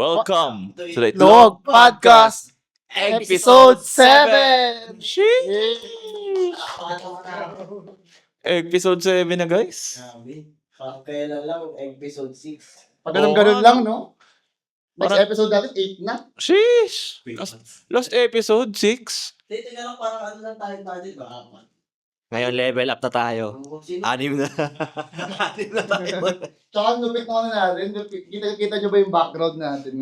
Welcome to the Itlog Podcast Episode 7! Sheesh! Episode 7 na, guys. Parang kailan lang, episode 6. Pag ganun lang, no? Next Parang- episode natin, 8 na. Sheesh! Last episode, 6. Teka lang, parang ano lang tayo ba? Ngayon level up na tayo. Sino? 6 na. 6 na tayo. Tsaka lupit na natin. Kita nyo ba yung background natin?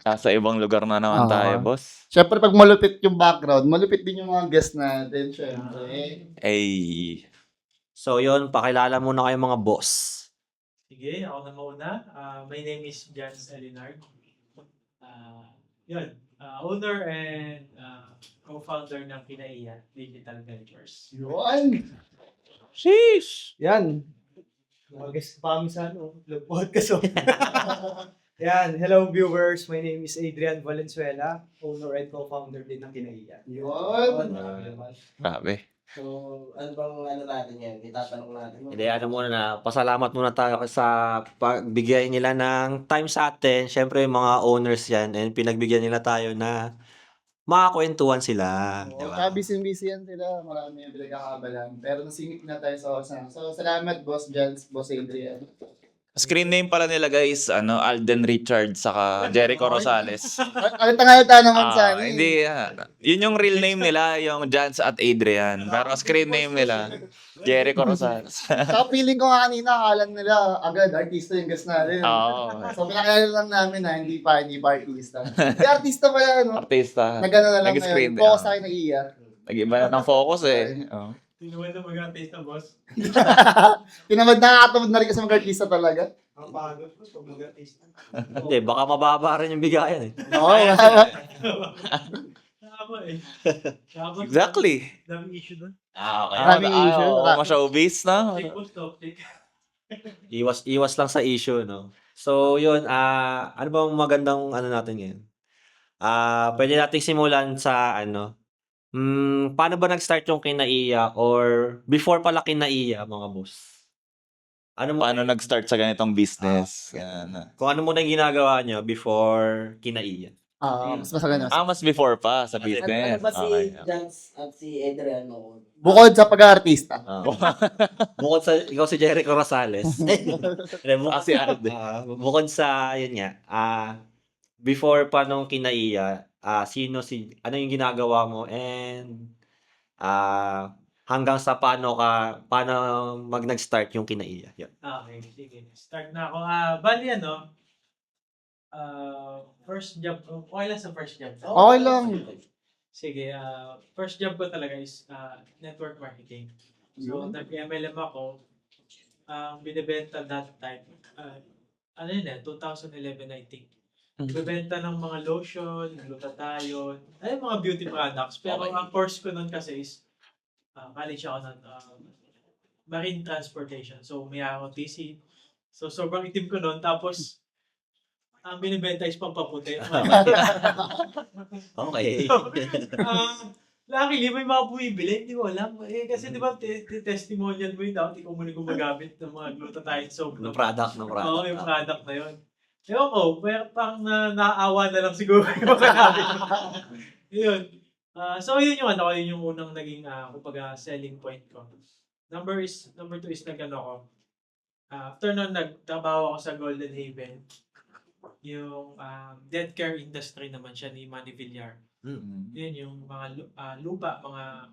Nasa ibang lugar na naman Oo. tayo, boss. Siyempre, pag malupit yung background, malupit din yung mga guest natin, syempre. Ay. So yun, pakilala muna kayo mga boss. Sige, ako na muna. My name is Jans Elinard. Owner and co-founder ng Kinaiya Digital Ventures. Yun! Sheesh! Yan. Mga guest pa kami sa Vlog Podcast. Yan. Hello viewers. My name is Adrian Valenzuela, owner and co-founder din ng Kinaiya. Yun! Grabe. So, ano bang natin yan? Itatanong natin. Hindi, muna na, pasalamat muna tayo sa pagbigay nila ng time sa atin. Siyempre, yung mga owners yan, and pinagbigyan nila tayo na makakwentuhan sila. Di ba? Busy yan sila. Marami yung pinagkakabalan. Pero nasingit na tayo sa osan. So, salamat, Boss Jans, Boss Adrian. Screen name pala nila, guys, Alden Richards saka Jericho Rosales. Ano tangalita naman sa ano? Hindi, yun yung real name nila, yung Jans at Adrian. Pero screen name nila, Jericho Rosales. Saka feeling ko nga kanina, akala nila agad, artista yung guest natin. Oo. So, pinakilala lang namin na hindi pa artista. Hindi artista pala, no? Artista. Nagano na lang Nag-screen ngayon. Focus din, sa akin nag-iiyak. Nag-iba na ng focus eh. Oh. Tinuwan na mag-artista, boss. Tinamad nakakatamad na rin kasi mag-artista talaga. Ang pagod ko pag mag-artista. Hindi, baka mababa rin yung bigayan eh. Oo, Tama eh. Tapos, Exactly. Daming issue doon. Okay. Maraming issue. Ma-showbiz na. Take post topic. Iwas lang sa issue, no? So, yun, ano bang magandang natin ngayon? Pwede nating simulan sa paano ba nag-start yung Kinaiya or before pala Kinaiya, mga boss? Paano nag-start sa ganitong business? Yan. Kung ano muna yung ginagawa nyo before Kinaiya? mas masagana. Mas before pa sa Ano business. ba si Okay. Jans at si Adrian noon? Bukod sa pag-artista. Bukod sa, ikaw si Jericho Rosales. Si Alden. Bukod sa, yun nga, before pa nung Kinaiya, ano yung ginagawa mo and hanggang sa paano nag-start yung Kinaiya. Yun. Okay, sige. Start na ako. Bali first job, okay lang sa first job. Okay lang. Sige, first job ko talaga is network marketing. So, nag-MLM ako. Ang binibenta that time, 2011 I think. Bibenta ng mga lotion, glutathione, mga beauty products. Pero ang course ko nun kasi is, college ako nun, marine transportation. So, may ROTC. So, sobrang itim ko nun. Tapos, ang binibenta is pampaputi. Okay. Luckily, may mga bumibili, hindi ko alam. Kasi di ba, testimonial mo yun, dapat ikaw muna gumagamit ng mga glutathione soap. ng product. Oo, yung product na yun. Ewan ko, pero parang naaawa na lang siguro yung mga gamit mo. Yun. So, yun yung unang naging, selling point ko. Number 2 is ko. After nun, nagtrabaho ako sa Golden Haven. Yung death care industry naman siya ni Manny Villar. Yun yung mga lupa, mga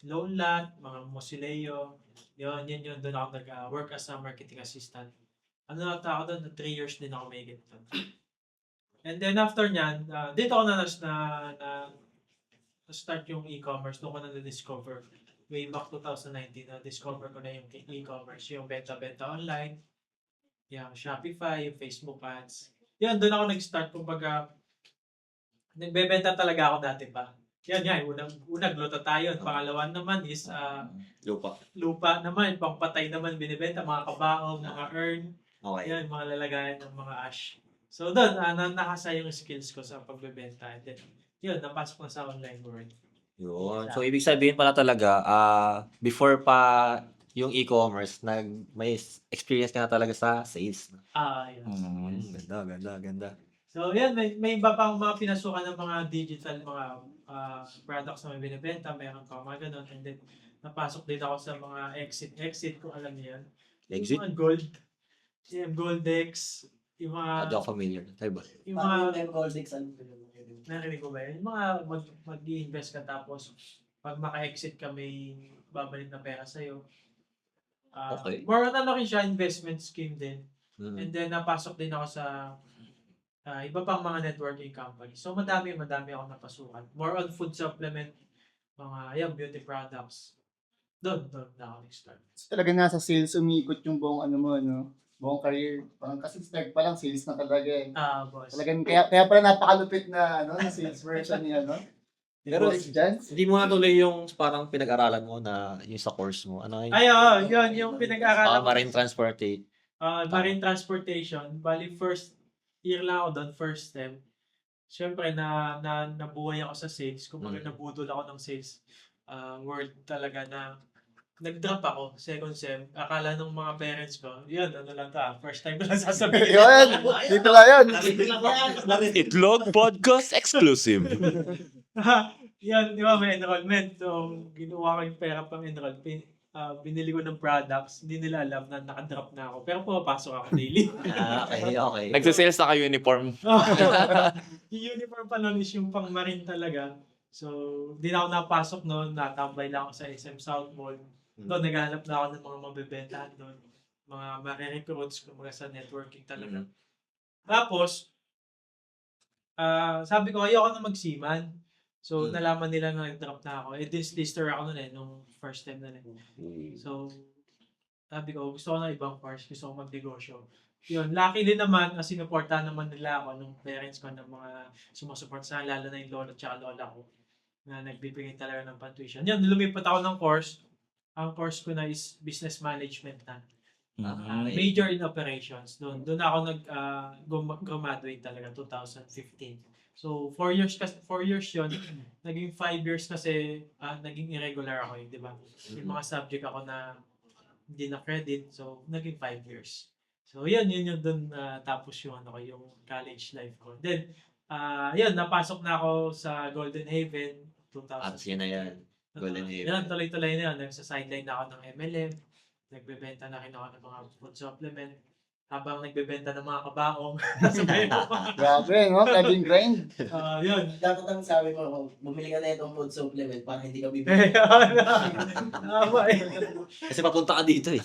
loan lot, mga mosileo. Yun doon ako nag-work as a marketing assistant. Ako doon, 3 years din ako may get doon. And then after nyan, dito ako na-start yung e-commerce. Doon ko na-discover. Way back 2019, na-discover ko na yung e-commerce. Yung benta-benta online, yung Shopify, yung Facebook ads. Yan, doon ako nag-start. Kumbaga, nagbebenta talaga ako dati pa. Yan nga, unang glutathione. Pangalawa naman is lupa naman, pangpatay naman binibenta, mga kabaong, mga earn. Okay. Yan, mga lalagayan ng mga ash. So doon, nakasa yung skills ko sa pagbebenta. And then, yun, napasok na sa online world. Yun. So, ibig sabihin pala talaga, before pa yung e-commerce, may experience ka na talaga sa sales. Yun. Ganda. So, yan, may iba pang mga pinasukan ng mga digital, mga products na may binibenta, meron pa mga ganun. And then, napasok din ako sa mga exit kung alam niyo yan. Exit? Yung mga gold, yung Goldex, yung mga, Hindi ako familiar. Tayo ba? yung Parang mga, yung Goldex, ano ba yun? narinig ko ba yun? Yung mga mag-i-invest ka tapos, pag maka-exit ka, may babalik na pera sa'yo. Okay. More on ano rin siya, investment scheme din. Mm. And then, napasok din ako sa iba pang mga networking company. So, madami ako napasukan. More on food supplement, mga beauty products. Doon na ako nag-start. So, talaga nasa sales, umikot yung buong ano mo, no? Buong career. Parang kasi start pa lang, sales na talaga eh. Boss. Talagang, kaya pala napakalupit na, ano, na sales version niya, no? Pero- Boss Jans. Hindi mo natuloy yung parang pinag-aralan mo na yung sa course mo. Ano yun? Yun, yung pinag-aaralan ko. Marine transportation. Marine transportation. Bali, first year lang ako doon, first sem. Siyempre, nabuhay ako sa sales. Kung nabudol ako ng sales word talaga na nag-drop ako, second sem. Akala nung mga parents ko, yun, ano lang ta, first time ko lang sasabihin. Yun! Dito lang yun! Itlog Podcast Exclusive. Yan, di ba, may enrollment. So, ginawa ko yung pera pang enroll. Binili ko ng products. Hindi nila alam na nakadrop na ako. Pero pumapasok ako daily. Okay. Nagsisales na ka uniform. Yung uniform pa nun is yung pang marine talaga. So, di na ako napasok noon. Natambay lang ako sa SM South Mall. Doon, naghahanap na ako ng mga mabibentahan doon. Mga marirecruits, kumbaga sa networking talaga. Tapos, sabi ko, ayoko na magsiman. So, nalaman nila na nag-drop na ako. Lister ako nun nung first time na So, sabi ko, gusto ko na ibang course. Gusto ko magnegosyo. Yun, luckily naman, sinuportahan naman nila ako ng parents ko ng mga sumusuport sa lalo na yung lolo at lola ko na nagbibigay talaga ng pan-tuition. Yun, lumipat ako ng course. Ang course ko na is business management na. Major in operations. Doon ako graduate talaga 2015. So 4 years yun. Naging 5 years kasi naging irregular ako, di ba? Yung mga subject ako na hindi na credit. So naging 5 years. So yun yung doon tapos yung yung college life ko. Then yun, napasok na ako sa Golden Haven 2000. Yun na yan. Golden Haven. Yan, tuloy-tuloy na yun. Nagsa-sideline na ako ng MLM. Nagbebenta na rin ako ng mga food supplement. Habang nagbebenta ng mga kabaong. Nasabay mo pa. Grabe, no? Clubbing grind. Yun. Dapat ang sabi mo, bumili ka na itong food supplement para hindi ka bibili. Tama eh. Kasi papunta ka dito eh.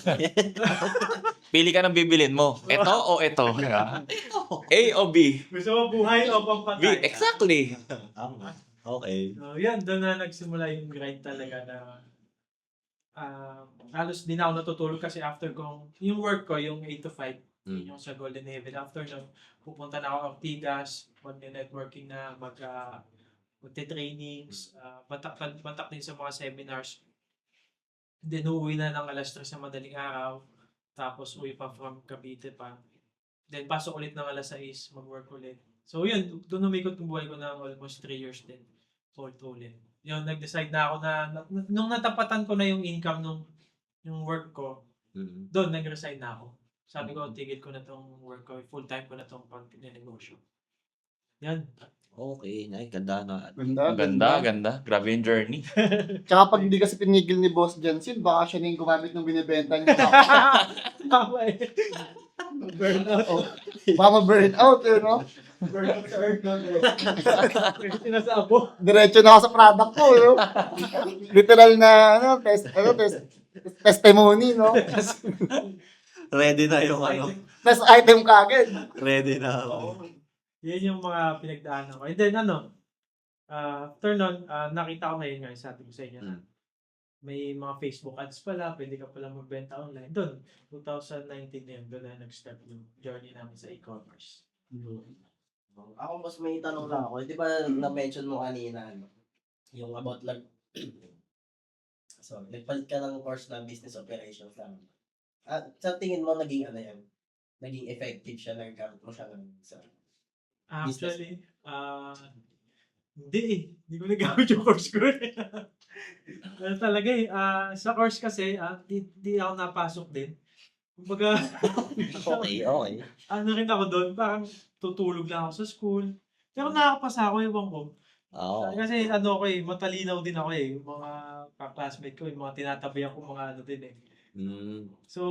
Pili ka ng bibilin mo. Ito o ito. A o B? Gusto mo buhay o B. pampatay? Exactly. Okay. Yan, doon na nagsimula yung grind talaga na halos di na ako natutulog kasi after yung work ko, yung 8 to 5, yung sa Golden Haven. After nun, pupunta na ako Ortigas, mag-networking na, magte-trainings, patak din sa mga seminars. Then, uuwi na ng alas 3 sa madaling araw. Tapos, uwi pa from Cavite pa. Then, pasok ulit ng alas 6, mag-work ulit. So, yun, doon umikot yung buhay ko ng almost 3 years din. Ulit. Yun, nag-decide na ako na, nung natapatan ko na yung income nung yung work ko, doon, nag-resign na ako. Sabi ko, tigil ko na tong work ko, full-time ko na tong pag-negosyo. Yan. Okay, ganda na. Ganda. Grabe yung journey. Tsaka pag hindi kasi pinigil ni Boss Jansin, baka siya na yung gumamit ng binibenta niya. Tama eh. Burnout. Baka ma-burnout, no? Burnout sa earth no? Sinasabo. Diretso na ako sa product ko, no? Literal na, testimony, no? Ready na yung Test item ka agad. Ready na ako. Yan yung mga pinagdaanan ko. And then after nun, nakita ko ngayon nga, sabi ko sa inyo na may mga Facebook ads pala, pwede ka pala magbenta online. Doon, 2019 na yun, doon na nag-start yung journey namin sa e-commerce. Ako mas may tanong lang ako. Di ba na-mention mo kanina, yung about so, nagpalit ka ng course na business operations lang. At sa tingin mo, naging naging effective siya, nagkamit mo siya sa Actually, hindi eh. Hindi ko nagamit yung course ko eh. Talaga eh. Sa course kasi, di ako napasok din. Kumbaga, Okay, okay. ano rin ako doon, parang tutulog lang ako sa school. Pero nakakapasa ako, ewan ko. Oo. Kasi ano ko matalinaw din ako yung mga ka-classmate ko, yung mga tinatabihan ko mga ano din eh. Mm. So,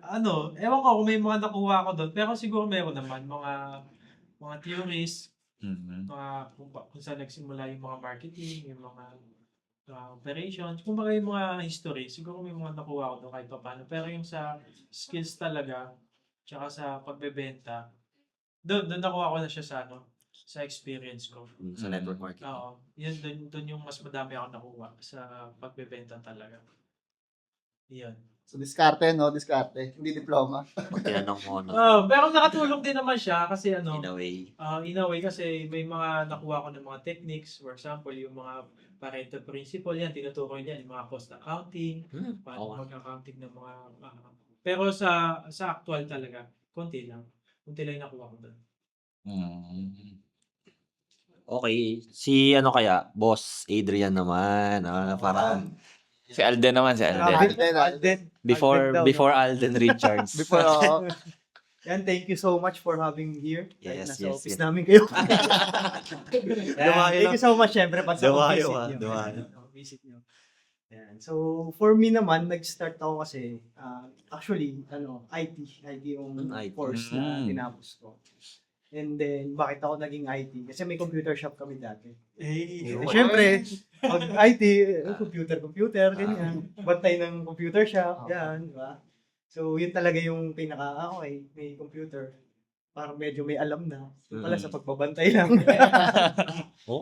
ano, ewan ko kung may mga nakuha ako doon, pero siguro meron naman mga theories, Mhm. kung saan nagsimula yung mga marketing, yung mga operations, kumbaga yung mga history, siguro may mga nakuha ako doon kahit pa paano. Pero yung sa skills talaga, tsaka sa pagbebenta, doon nakuha ko na siya sa sa experience ko. Sa network marketing. Oo, yun doon yung mas madami ako nakuha sa pagbebenta talaga. Yun. So, diskarte, no? Diskarte. Hindi diploma. Pag tinanong mo, no? Pero nakatulong din naman siya kasi In a way. in a way kasi may mga nakuha ko ng mga techniques, for example, yung mga Pareto principle yan, tinutukoy yan, yung mga cost accounting, paano Oo. mag-accounting ng mga pero sa actual talaga, konti lang yung nakuha ko doon. Mm. Okay. Si ano kaya? Boss Adrian naman. Parang Si Alden naman, si Alden. Alden. before Alden Richards. Before, oo. Yan, thank you so much for having me here. Kahit Yes, nasa yes, office yes. namin kayo. Dumayo Thank you so much, syempre, pa sa Dumayo, visit nyo. dumayo. Visit nyo. Yan. So, for me naman, nag-start ako kasi, actually, IT yung IT. course na Mm. tinapos ko. And then, bakit ako naging IT? Kasi may computer shop kami dati. Eh, Syempre, pag IT, computer, ganyan. Bantay ng computer shop, yan, di ba? So, yun talaga yung okay, may computer. Parang medyo may alam na. Yung pala sa pagbabantay lang.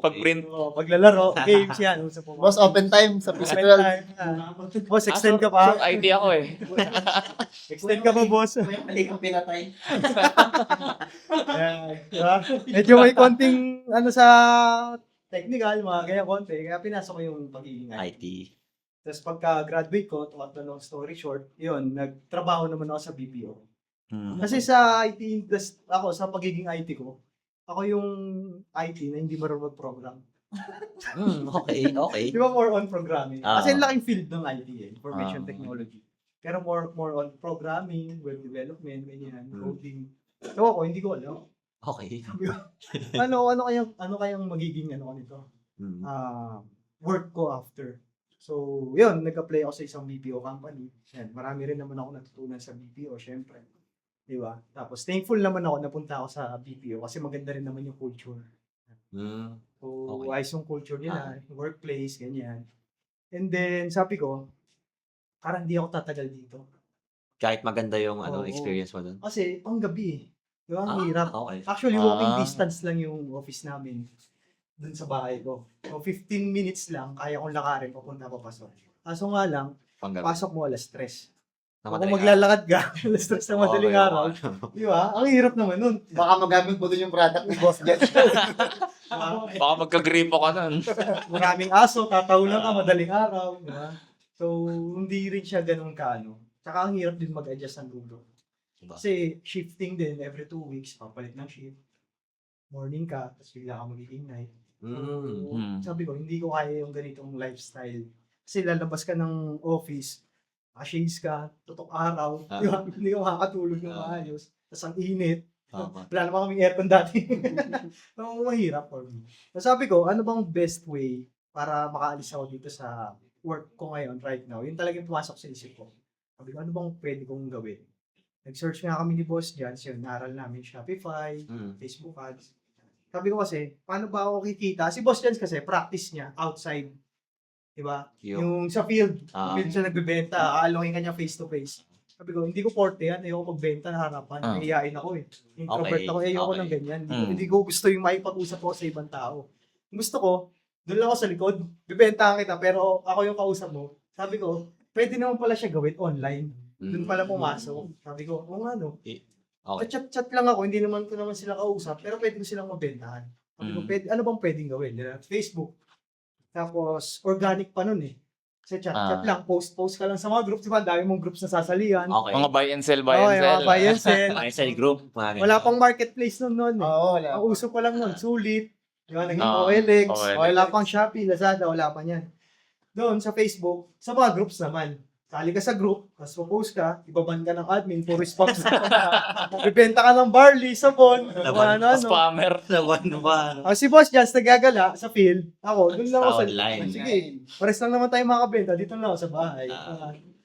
Pag-print. Paglalaro, games yan. Uso po. Boss, open time sa Open physical. time. Boss, extend ka pa. Short ID ako eh. Extend ka pa, boss. Mali kang pinatay. Ayan, diba? Medyo may konting, sa technical, mga ganyan konti. Kaya pinasok ko yung pagiging IT. IT. Tapos pagka-graduate ko, to cut na long story short, yun, nagtrabaho naman ako sa BPO. Kasi sa IT, ako, sa pagiging IT ko, ako yung IT na hindi marunong mag-program. Okay, okay. Di ba more on programming? Ah. Kasi ang laking field ng IT information Ah. technology. Pero more on programming, web development, ganyan, Hmm. coding. So ako, hindi ko alam. Okay. Ano kayang magiging ko nito? Mm. Work ko after. So, yun, nag-apply ako sa isang BPO company. Yan, marami rin naman ako natutunan sa BPO, syempre. Di ba? Tapos, thankful naman ako napunta ako sa BPO kasi maganda rin naman yung culture. Mm. So, Okay. ayos yung culture nila, yung workplace, ganyan. And then, sabi ko, parang hindi ako tatagal dito. Kahit maganda yung Oo. experience mo dun. Kasi, pang gabi. Di ba? Ang hirap. Okay. Actually, walking Ah. distance lang yung office namin dun sa bahay ko. So, 15 minutes lang, kaya kong lakarin papunta papasok. Kaso nga lang, Panggabi. pasok mo alas 3. Na Kung madaling maglalakad ka, alas 3 na madaling Okay, araw. Di ba? Ang hirap naman nun. Baka magamit mo dun yung product ni Boss Jet. Baka magka-gripo ka nun. Maraming aso, tatahunan ka, madaling araw. Di ba? So, hindi rin siya ganun kaano. Tsaka ang hirap din mag-adjust ng lulo. Diba? Kasi shifting din, every 2 weeks, papalit ng shift. Morning ka, tapos bigla ka magiging night. Mm. Mm. Sabi ko, hindi ko kaya yung ganitong lifestyle. Kasi lalabas ka ng office, shades ka, tutok araw, di ba? Hindi ka makakatulog ng maayos. Tapos ang init. Tama. Wala naman kaming aircon dati. So, mahirap for me. So, sabi ko, ano bang best way para makaalis ako dito sa work ko ngayon, right now? Yun talagang pumasok sa isip ko. Sabi ko, ano bang pwede kong gawin? Nag-search nga kami ni Boss Jans, yun, naral namin Shopify, Mm. Facebook ads. Sabi ko kasi, paano ba ako kikita? Si Boss Jans kasi, practice niya outside. Diba? Yung sa field, Ah. field siya nagbebenta, aalongin kanya face to face. Sabi ko, hindi ko forte yan, ayoko magbenta na harapan. Ah. Nahihiyain ako eh. Introvert Okay, ako, ayoko okay. ng ganyan. Mm. Hindi ko gusto yung makipag-usap ako sa ibang tao. Gusto ko, doon lang ako sa likod, bibentahan kita, pero ako yung kausap mo. Sabi ko, pwede naman pala siya gawin online. Doon pala pumasok. Sabi ko, oo nga no. Okay. Chat lang ako, hindi naman ko naman sila kausap, pero pwede ko silang mabentahan. Sabi ko, ano bang pwedeng gawin? Facebook. Tapos, organic pa nun eh. Kasi chat lang, post ka lang sa mga groups. Diba, ang dami mong groups na sasalihan. Okay. Mga buy and sell, buy Oo, and yung sell. mga buy and sell. ISL group. mga ganun. Wala pang marketplace nun eh. Oo, wala. Ang uso pa lang nun, Sulit. Diba, naging Ah, OLX. OLX. Wala pang Shopee, Lazada, wala pa yan. Doon sa Facebook, sa mga groups naman. Sali ka sa group, tapos post ka, ibaban ka ng admin for response. Bibenta ka ng barley, sabon, Laban. ano. Spammer. Naman naman. Si Boss Jans nagagala sa field. Ako, doon lang ako Sa online. Sige, pares lang naman tayo makabenta. Dito lang ako sa bahay.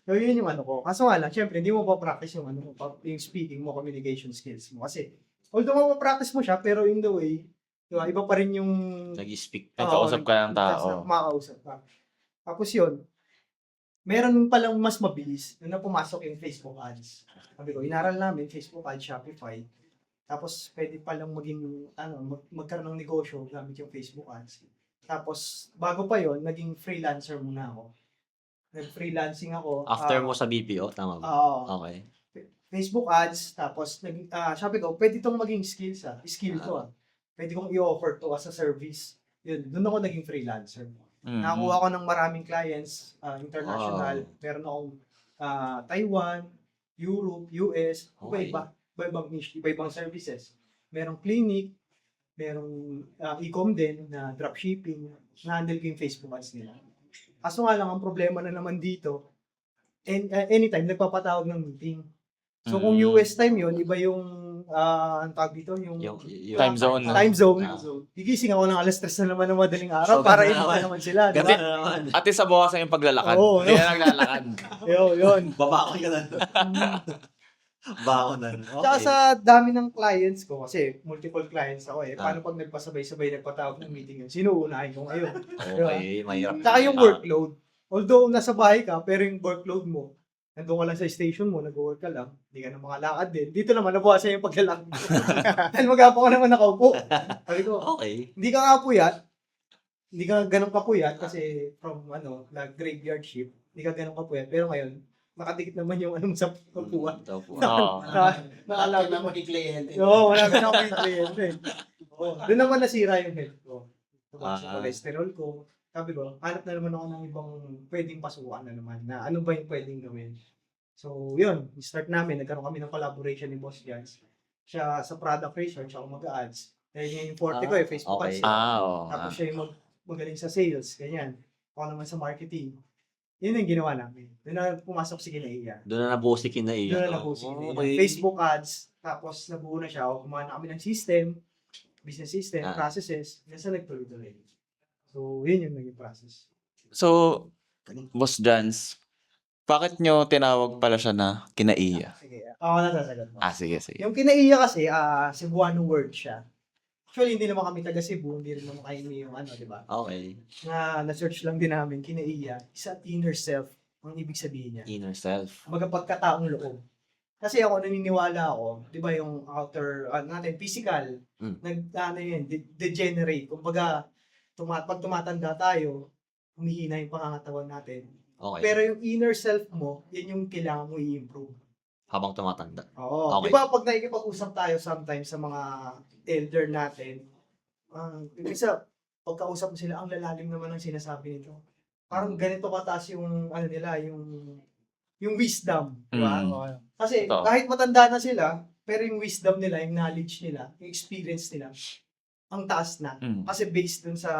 So, yun yung ano ko. Kaso nga lang, syempre, hindi mo pa practice yung ano mo, yung speaking mo, communication skills mo. Kasi, although ma-practice mo siya, pero in the way, diba, iba pa rin yung Nag-speak. Nagkausap ka ng tao. Makakausap ka. Tapos yun, meron palang mas mabilis na pumasok yung Facebook ads. Sabi ko, inaral namin Facebook ads, Shopify. Tapos pwede palang maging magkaroon ng negosyo gamit yung Facebook ads. Tapos bago pa yon, naging freelancer muna ako. Nag-freelancing ako. After mo sa BPO, tama ba? Oo. Okay. Facebook ads, tapos sabi ko, pwede itong maging skill to. Pwede kong i-offer to as a service. Yun, doon ako naging freelancer. Mhm. Nakakuha ko ng maraming clients, international. Meron akong Taiwan, Europe, US, Okay. iba-ibang niche, iba-ibang services. Merong clinic, merong e-com din na dropshipping, na-handle ko yung Facebook ads nila. Kaso nga lang, ang problema na naman dito, anytime nagpapatawag ng meeting. So kung US time yun, iba yung, ang tawag dito, yung Time zone. time zone. Ah. Gigising ako ng alas 3 na naman ng madaling araw So, para ganun iba naman. naman sila. Di Ganun ba? na naman. At least sa bukasan yung paglalakad. Oo, Hindi na naglalakad. Yun. Baba ko ka na. Bako na. Tsaka sa dami ng clients ko, kasi multiple clients ako paano pag nagpasabay-sabay nagpatawag ng meeting yun? Sino uunahin ko ngayon? Okay, mahirap. Tsaka yung workload. Although nasa bahay ka, pero yung workload mo, nandun ka lang sa station mo, nag-work ka lang, hindi ka na makalakad din. Dito naman, nabuhasan yung paglalakad mo. Dahil mag-apo ka naman nakaupo. Sabi ko, Okay. hindi ka nga puyat, hindi ka ganun kapuyat kasi from graveyard shift, hindi ka ganun kapuyat. Pero ngayon, nakadikit naman yung sa pagpuan. Oo. Nakalaw na magkikliyente. Oo, wala ka na akong kliyente. Doon naman nasira yung health ko. Tumaas yung cholesterol ko. Sabi ko, hanap na naman ako ng ibang pwedeng pasukan na naman na ano ba yung pwedeng gawin. So, yun. Start namin. Nagkaroon kami ng collaboration ni Boss Jans. Siya sa product research, ako mag-ads. Dahil yun yung forte ko Facebook okay. ads. Oo. Tapos siya yung magaling sa sales. Ganyan. Ako naman sa marketing. Yun yung ginawa namin. Doon na pumasok si Kinaiya. Doon na nabuo si Kinaiya. Doon na nabuo si Kinaiya. Okay. Facebook ads. Tapos nabuo na siya. Kumaha na kami ng system. Business system. Processes. Nasa nagtuloy-tuloy. So, yun yung naging process. So, Boss Jans, bakit nyo tinawag pala siya na Kinaiya? Sige. Ako na sasagot mo. Sige, sige. Yung Kinaiya kasi, Cebuano word siya. Actually, hindi naman kami taga Cebu. Hindi rin naman kayo yung di ba? Okay. Na-search lang din namin, Kinaiya, isa inner self. Ang ibig sabihin niya. Inner self. Kumbaga pagkataong loob. Kasi ako naniniwala ako, 'di ba yung outer natin physical, degenerate. Kumbaga pag tumatanda tayo, humihina yung pangangatawan natin. Okay. Pero yung inner self mo, yan yung kailangan mo i-improve. Habang tumatanda. Oo. Okay. Di ba pag nakikipag-usap tayo sometimes sa mga elder natin, isa, pagkausap mo sila, ang lalalim naman ng sinasabi nito. Parang ganito kataas yung, nila, yung wisdom. Di ba? Kasi Totoo. kahit matanda na sila, pero yung wisdom nila, yung knowledge nila, yung experience nila, ang taas na. Kasi based dun sa,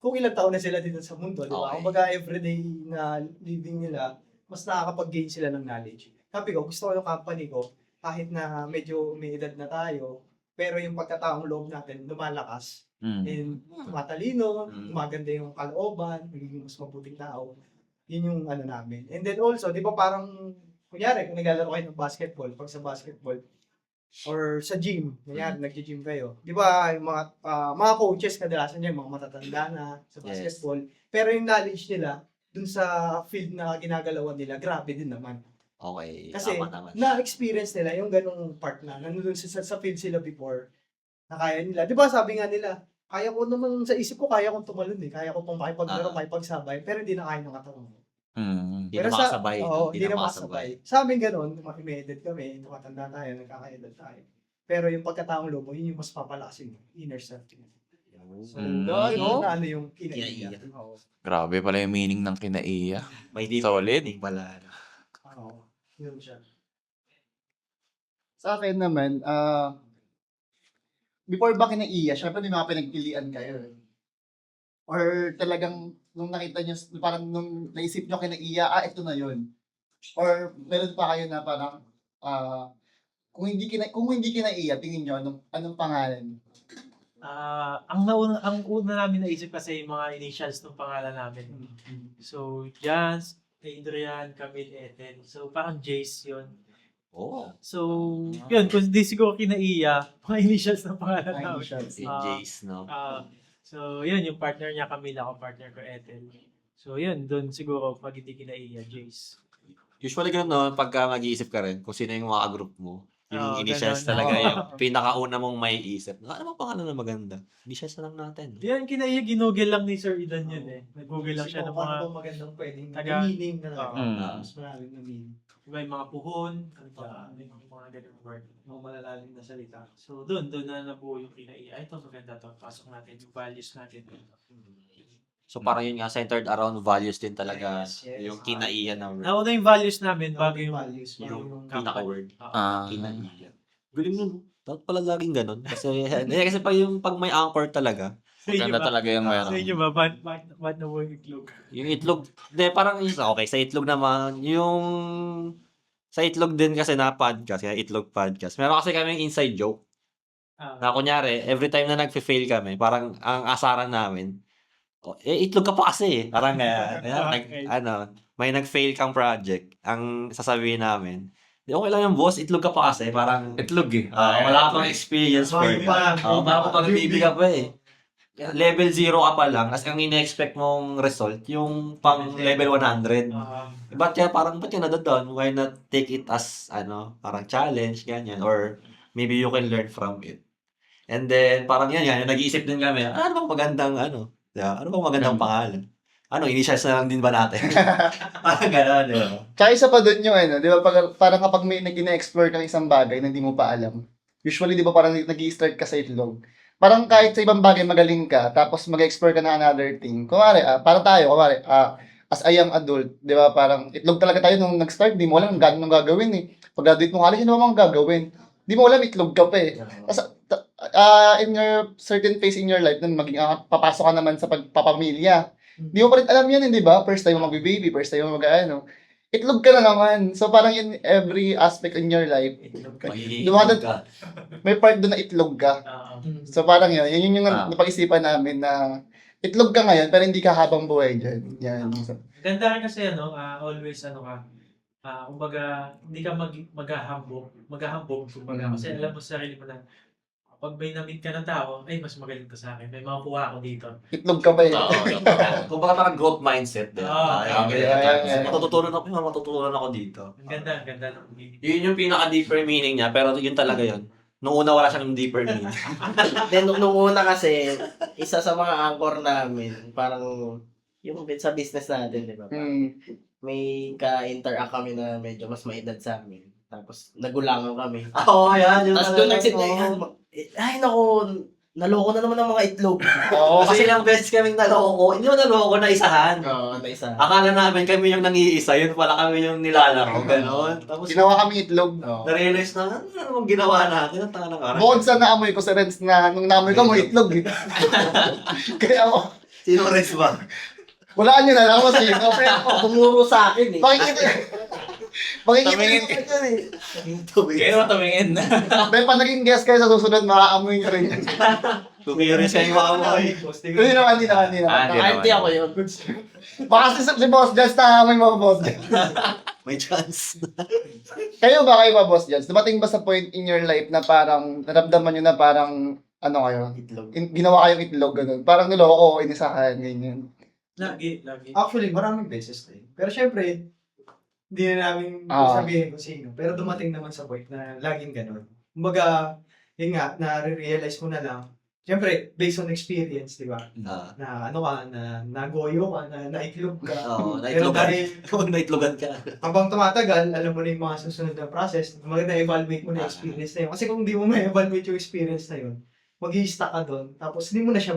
kung ilang taon na sila dito sa mundo, di ba? Okay. Kumbaga everyday na living nila, mas nakakapag-gain sila ng knowledge. Sabi ko, gusto ko yung company ko, kahit na medyo may edad na tayo, pero yung pagkataong loob natin, lumalakas. And matalino, maganda yung kalooban, magiging mas mabuting tao. Yun yung namin. And then also, di ba parang, kunyari, kung naglalaro kayo ng basketball, pag sa basketball, or sa gym, kunyari, nag-gym kayo. Di ba, yung mga coaches kadalasan yan, mga matatanda na sa basketball. Pero yung knowledge nila, dun sa field na ginagalawan nila, grabe din naman. Okay. Kasi, Tama. na-experience nila yung ganung part na, nandun sa field sila before, na kaya nila. Di ba, sabi nga nila, kaya ko naman sa isip ko, kaya kong tumalon Kaya ko pong makipaglaro, makipagsabay, pero hindi na kaya ng katawan ko. Hindi na makasabay. Oo, hindi na makasabay. Sa amin ganun, may-edad kami, tumatanda tayo, nagkaka-edad tayo. Pero yung pagkataong loob mo, yun yung mas papalasin mo, inner self. So, yung Kinaiya. Oo. Grabe pala yung meaning ng Kinaiya. May deep Solid. meaning pala. Oo. Yun siya. Sa akin naman, before ba Kinaiya, syempre may mga pinagpilian kayo. Or talagang nung nakita nyo, parang nung naisip nyo kinaiya, ito na yun? Or meron pa kayo na parang, kung hindi kinaiya, tingin nyo, anong pangalan? Ang una namin naisip kasi yung mga initials ng pangalan namin. So, Jans, Adrian, Camille, Ethel. So, parang Jace yun. Oh, So, yun, kung di siguro kinaiya, mga initials ng pangalan namin. si Ah. Jace, no? So, yun, yung partner niya, Camille, ako partner ko, Ethel. So, yun, doon siguro, pag hindi kinaiya, Jace. Usually ganun, no? Pagka mag-iisip ka rin kung sino yung mga group mo, yung Oo, initials ganun. talaga, Oo. yung pinakauna mong may isip. Ano bang pangalan na maganda? Initials na lang natin. Yan, kinaiya, ginugel lang ni Sir Idan yun eh. Nag-google lang siya ng Ano mga, bang magandang pwedeng taga- meaning na lang. Mm. Mas maraming na meaning. iba yung mga puhon, yung mga ganun word. Mga malalalim na salita. So, doon na nabuo yung kinaiya. Ay, ito maganda to. Pasok natin yung values natin. So parang yun nga, centered around values din talaga. Yes, yes. Yung kinaiya na word. Nauna yung values namin bago yung values. Yung company. pinaka-word. Ah. Kinaiya. Galing nun. Dapat pala laging ganun. Kasi pag may anchor talaga, Sa inyo Maganda ba? talaga yung meron. Sa inyo ba? Ba't na yung itlog? yung itlog, parang okay, sa itlog naman, yung sa itlog din kasi na podcast, kaya itlog podcast. Meron kasi kaming inside joke. Na kunyari, every time na nagfe-fail kami, parang ang asaran namin, itlog ka pa kasi eh. Parang Okay. may nag-fail kang project, ang sasabihin namin, okay lang yung boss, itlog ka pa kasi. Parang, Itlog eh. wala ka pang experience for Bago pa lang. bago pag bibi ka pa eh. Level 0 ka pa lang, as ang ine-expect mong result, yung pang level 100. Ba't kaya nadadown? Why not take it as, parang challenge, ganyan, or maybe you can learn from it. And then, parang yan, nag-iisip din kami, ano bang magandang, ano bang magandang pangalan? Initials na lang din ba natin? Parang gano'n, di ba? Tsaka isa pa doon yung di ba, parang kapag may nag-explore kang isang bagay na hindi mo pa alam, usually, di ba, parang nag-i-start ka sa itlog. Parang kahit sa ibang bagay magaling ka, tapos mag-explore ka na another thing. Kumari, parang tayo, as a young adult, di ba, parang itlog talaga tayo nung nag-start, di mo alam gano'n gagawin eh. Pag-graduate mo college, ano bang gagawin? Di mo alam, itlog ka pa eh. Tapos, in your certain phase in your life, nung papasok ka naman sa pagpapamilya, di mo pa rin alam yan, di ba? First time mo mag-baby, first time mo itlog ka na naman. So, parang in every aspect in your life, Mahihigog ka. may part doon na itlog ka. So, parang yun yung napag-isipan namin na itlog ka ngayon, pero hindi ka habang buhay dyan. Yan. Ganda rin kasi always kumbaga, hindi ka maghahambog, kumbaga, kasi alam mo sa sarili mo na, pag may na-meet ka ng tao, ay, mas magaling to sa akin, may makukuha ako dito. Itlog ka pa eh. Kung baka parang growth mindset din. Matututunan ako dito. Ang ganda ng meaning. Yun yung pinaka-deeper meaning niya, pero yun talaga yun. Nung una wala siyang deeper meaning. Then, nung una kasi, isa sa mga anchor namin, parang, yung sa business natin, di ba? May ka-interact kami na medyo mas maedad sa amin. Tapos, nagulangan kami. Oo, yan. Tapos doon nagsindayan. Ay, naku, naloko na naman ng mga itlog. Oo, Kasi ilang beses kaming naloko. Hindi mo naloko na isahan. Oo, na isa. Akala namin kami yung nangiisa, yun pala kami yung nilalaro. Ganon. Tapos, ginawa kami itlog. na-realize na, ano namang ginawa natin? Ang tanga ng aral. Bukod sa naamoy ko sa Renz na nung naamoy ko mo itlog eh. Kaya ako, Sino res ba? walaan nyo na lang ako sino. Pero Tumuro sa akin eh. Makikita nyo yun eh. Kaya mo tumingin. Dahil pa naging guest kayo sa susunod, makaamoy nyo rin yan. Curious kayo maamoy. Hindi naman. Hindi Hindi ako yun. Baka si Boss Jans na amoy mo, Boss Jans. May chance. Kayo ba Boss Jans? Dumating ba sa point in your life na parang naramdaman nyo na parang kayo? Itlog. Ginawa kayong itlog, ganun. Parang niloko, inisahan, ganyan. Lagi. Actually, maraming beses na yun. Pero syempre, hindi na namin sabihin kung sino. Pero dumating naman sa point na laging ganun. Kumbaga, yun nga, na-realize ko na lang. Syempre, based on experience, di ba? Na nagoyo ka, na naitlog ka. Oo, Pero dahil naitlogan ka. habang tumatagal, alam mo na yung mga susunod na process, maganda evaluate mo na yung experience na yun. Kasi kung hindi mo ma-evaluate yung experience na yun, mag-i-stuck ka doon, tapos hindi mo na siya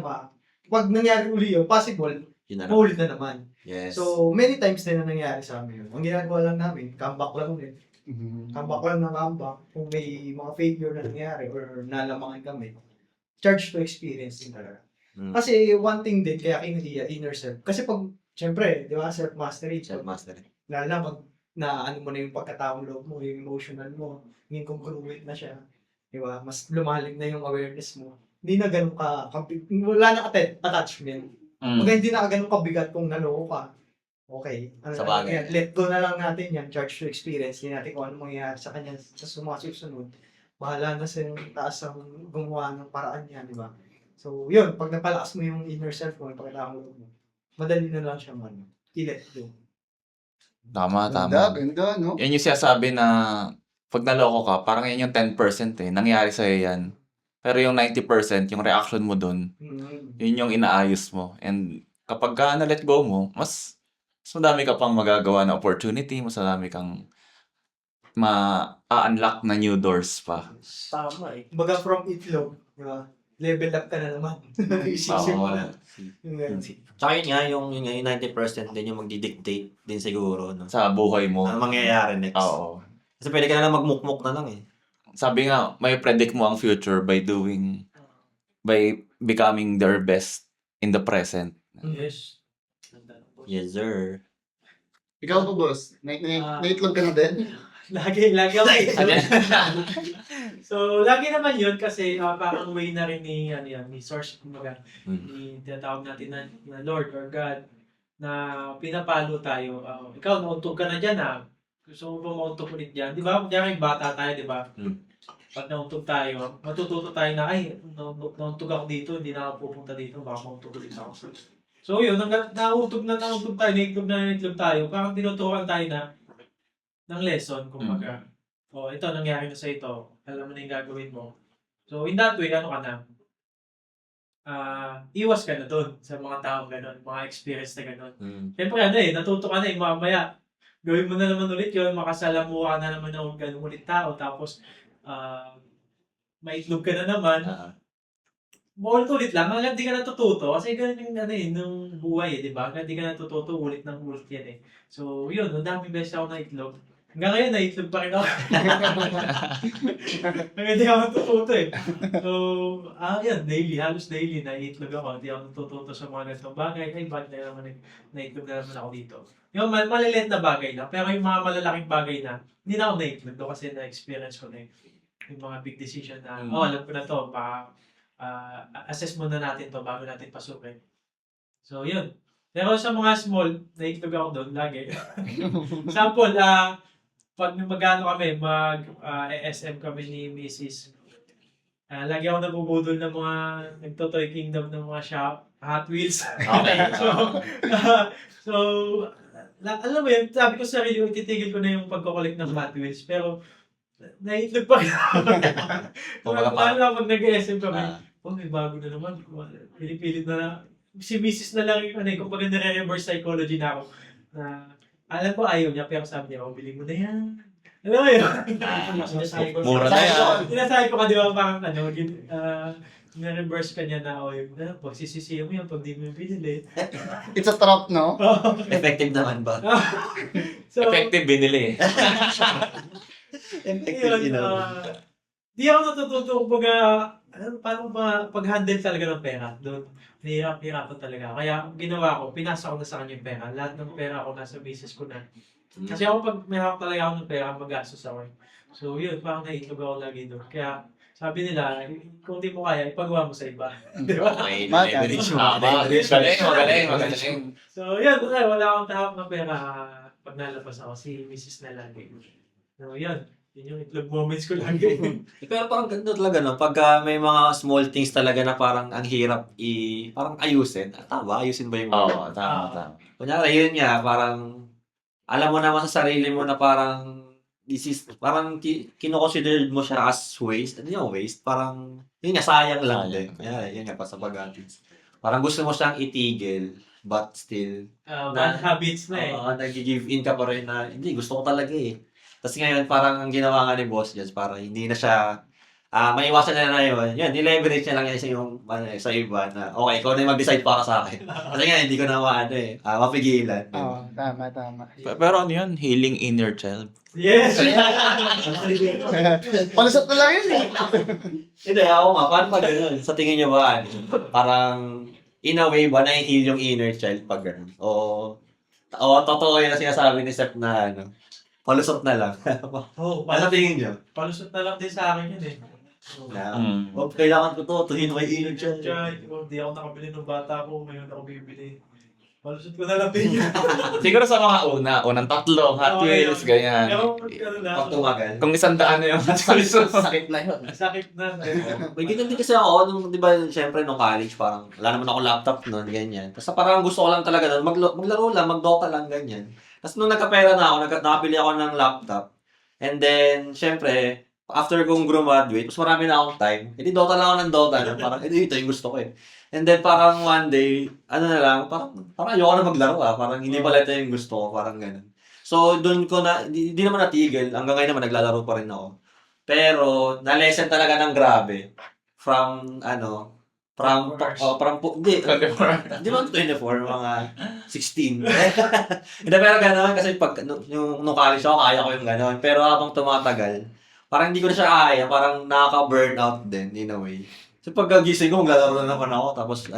pag nangyari uli yun, possible, Yun na maulit na naman. Yes. So, many times din na nangyari sa amin yun. Ang ginagawa lang namin, comeback lang ulit. Comeback lang na comeback. Kung may mga failure na nangyari or nalamangan kami, charge to experience din talaga. Mm. Kasi one thing din, kaya kiniliya, inner self. Kasi pag, syempre, di ba, self-mastery. Self-mastery. Lalo na pag ano mo na yung pagkataong loob mo, yung emotional mo, yung congruent na siya. Di ba? Mas lumalim na yung awareness mo. Hindi na ganun wala na attachment. Mm. Kaya hindi na ganun kabigat kung naloko ka. Okay. Sa bagay. Yan, let go na lang natin yan. Charge to experience. Hindi natin kung ano mangyayari sa kanya sa susunod. Bahala na sa yung taas ang gumawa ng paraan niya, di ba? So, yun. Pag napalakas mo yung inner self mo, yung pagkataong loob mo, madali na lang siya i-let go. Tama, Ganda, tama. ganda, no? Yan yung sinasabi na pag naloko ka, parang yan yung 10% eh. Nangyari sa'yo yan. Pero yung 90%, yung reaction mo dun, yun yung inaayos mo. And kapag ka na-let go mo, mas madami ka pang magagawa na opportunity, mas madami kang ma-unlock na new doors pa. Tama eh. Baga from itlog, di ba? Level up ka na naman. Isisip mo na. Yung ganun. Tsaka yun nga, yung 90% din yung magdi-dictate din siguro, no? Sa buhay mo. Ano mangyayari next. Oo. Kasi pwede ka na lang magmukmuk na lang eh. Sabi nga, may predict mo ang future by becoming their best in the present. Yes. Yes, sir. Ikaw po, boss. Naitlog ka na din? Lagi ako Ano? So, lagi naman yun kasi parang way na rin ni Source, kumbaga, ni tinatawag natin na Lord or God na pinapalo tayo. Ikaw, nauntog ka na dyan Gusto mo ba mauntog ulit dyan? Di ba? Diyan bata tayo, di ba? Pag nauntog tayo, matututo tayo na, ay, nauntog ako dito, hindi na ako pupunta dito, baka mauntog ulit ako. So yun, nauntog tayo, naitlog tayo, parang tinuturuan tayo ng lesson, kumbaga. O, ito, nangyari na sa ito. Alam mo na yung gagawin mo. So, in that way, ano ka na? Iwas ka na doon sa mga taong gano'n, mga experience na gano'n. Siyempre, natuto ka na mamaya. Gawin mo na naman ulit yun, makasalamuha ka na naman ng gano'ng ulit tao, tapos, maitlog ka na naman. Ulit lang, hanggang di ka natututo. Kasi ganun yung nung buhay di ba? Hanggang di ka natututo, ulit ng ulit yan So, yun, ang daming beses ako na itlog. Hanggang ngayon, naitlog pa rin ako. Hanggang di ako natututo So, yan, halos daily, naitlog ako. Hindi ako natututo sa mga ganitong bagay. Ay, ba't na naman naitlog na naman ako dito? Yung maliliit na bagay na, pero yung mga malalaking bagay na, hindi na ako naitlog doon kasi na-experience ko na yung mga big decision na, alam ko na to, assess muna natin to bago natin pasukin. So, yun. Pero sa mga small, naitlog ako doon lagi. Sample, pag mag-ano kami, SM kami ni Mrs. Lagi ako nabubudol ng mga nagtotoy kingdom ng mga Hot Wheels. Okay. So, alam mo yun, sabi ko sa sarili, ititigil ko na yung pagkukulik ng Hot Wheels. Pero, naitlog pa rin ako. Pag nag-SM kami, may bago na naman. Pinipilit na si Mrs. na lang yung kumbaga nare-reverse psychology na ako. Alam ko ayaw niya, pero sabi niya, bili mo na yan. Alam mo yun? Sinasabi ko. Mura na yan. Sinasabi ko ka, di ba, parang na-reverse ka niya na, pagsisisiya mo yan pag di mo binili. It's a trap, no? Effective naman ba? So, Effective binili. yun, di ako natututo kumbaga, paano ba pag-handle talaga ng pera doon. Nahihirap-hirapan talaga. Kaya ginawa ko, pinasa ko na sa kanya yung pera. Lahat ng pera ko nasa business ko na. Kasi ako pag may hawak talaga ako ng pera, magastos ako. So yun, parang naitlog ako lagi doon. Kaya sabi nila, kung di mo kaya, ipagawa mo sa iba. Di ba? Okay, Mata. leverage mo. Magaling. So yun, wala akong tahap ng pera pag nalabas ako. Si Mrs. na lagi. So yun, yun yung itlog moments ko lagi. Pero parang ganda talaga, no? Pagka may mga small things talaga na parang ang hirap parang ayusin. Tama, ayusin ba yung Oo, tama. Kunyari, yun nga, parang alam mo naman sa sarili mo na parang parang kino-consider mo siya as waste. Ano yung waste? Parang, yun nga, sayang lang din. Kaya, yun nga, pasabagatis. Parang gusto mo siyang itigil, but still, Bad habits na nag-give in ka pa rin na, hindi, gusto ko talaga Tapos ngayon, parang ang ginawa nga ni Boss Jazz, parang hindi na siya maiwasan na yun. Yun, nileverage niya lang yan sa yung, sa iba na, okay, ikaw na yung mag-decide para sa akin. Kasi nga, hindi ko na mapigilan. Oo, tama. Pero ano yun? Healing inner child. Yes! Palusot na lang yun eh. Hindi, ako nga, paano pa ganun? Sa tingin niyo ba, parang, in a way ba, na-heal yung inner child pag ganun? O totoo yun na sinasabi ni Seth na, palusot na lang. Oh, Ano sa tingin niyo? palusot na lang din sa akin yun eh. Na, Mm. kailangan ko to, tuhin mo yung inner child. Kaya, hindi ako nakabili ng bata ko, ngayon ako bibili. Palusot ko na lang din yun. Siguro sa mga unang tatlo, Hot Okay, Wheels, okay. ganyan. Pero ano na, Pag tumagal. Kung 100 na yung Hot Wheels. Sakit na yun. sakit na. May ganyan din kasi ako, nung, di ba, syempre, nung college, parang, wala naman ako laptop noon, ganyan. Tapos parang gusto ko lang talaga nun, maglaro lang, mag-Dota lang, ganyan. Tapos nung nagkapera na ako, nakabili ako ng laptop. And then, syempre, after kong graduate, mas marami na akong time. Hindi Dota lang ako ng Dota. No? Parang, ito yung gusto ko eh. And then, parang one day, ano na lang, parang ayoko na maglaro Parang hindi pala ito yung gusto ko, parang ganun. So, doon ko na, di naman natigil. Hanggang ngayon naman, naglalaro pa rin ako. Pero, na-lesson talaga ng grabe. From, di ba 24, mga 16. Hindi, pero gano'n kasi pag, nung college ako, kaya ko yung gano'n. Pero habang tumatagal, parang hindi ko na siya kaya, parang nakaka-burnout din, in a way. So pagkagising ko, maglalaro na naman ako, tapos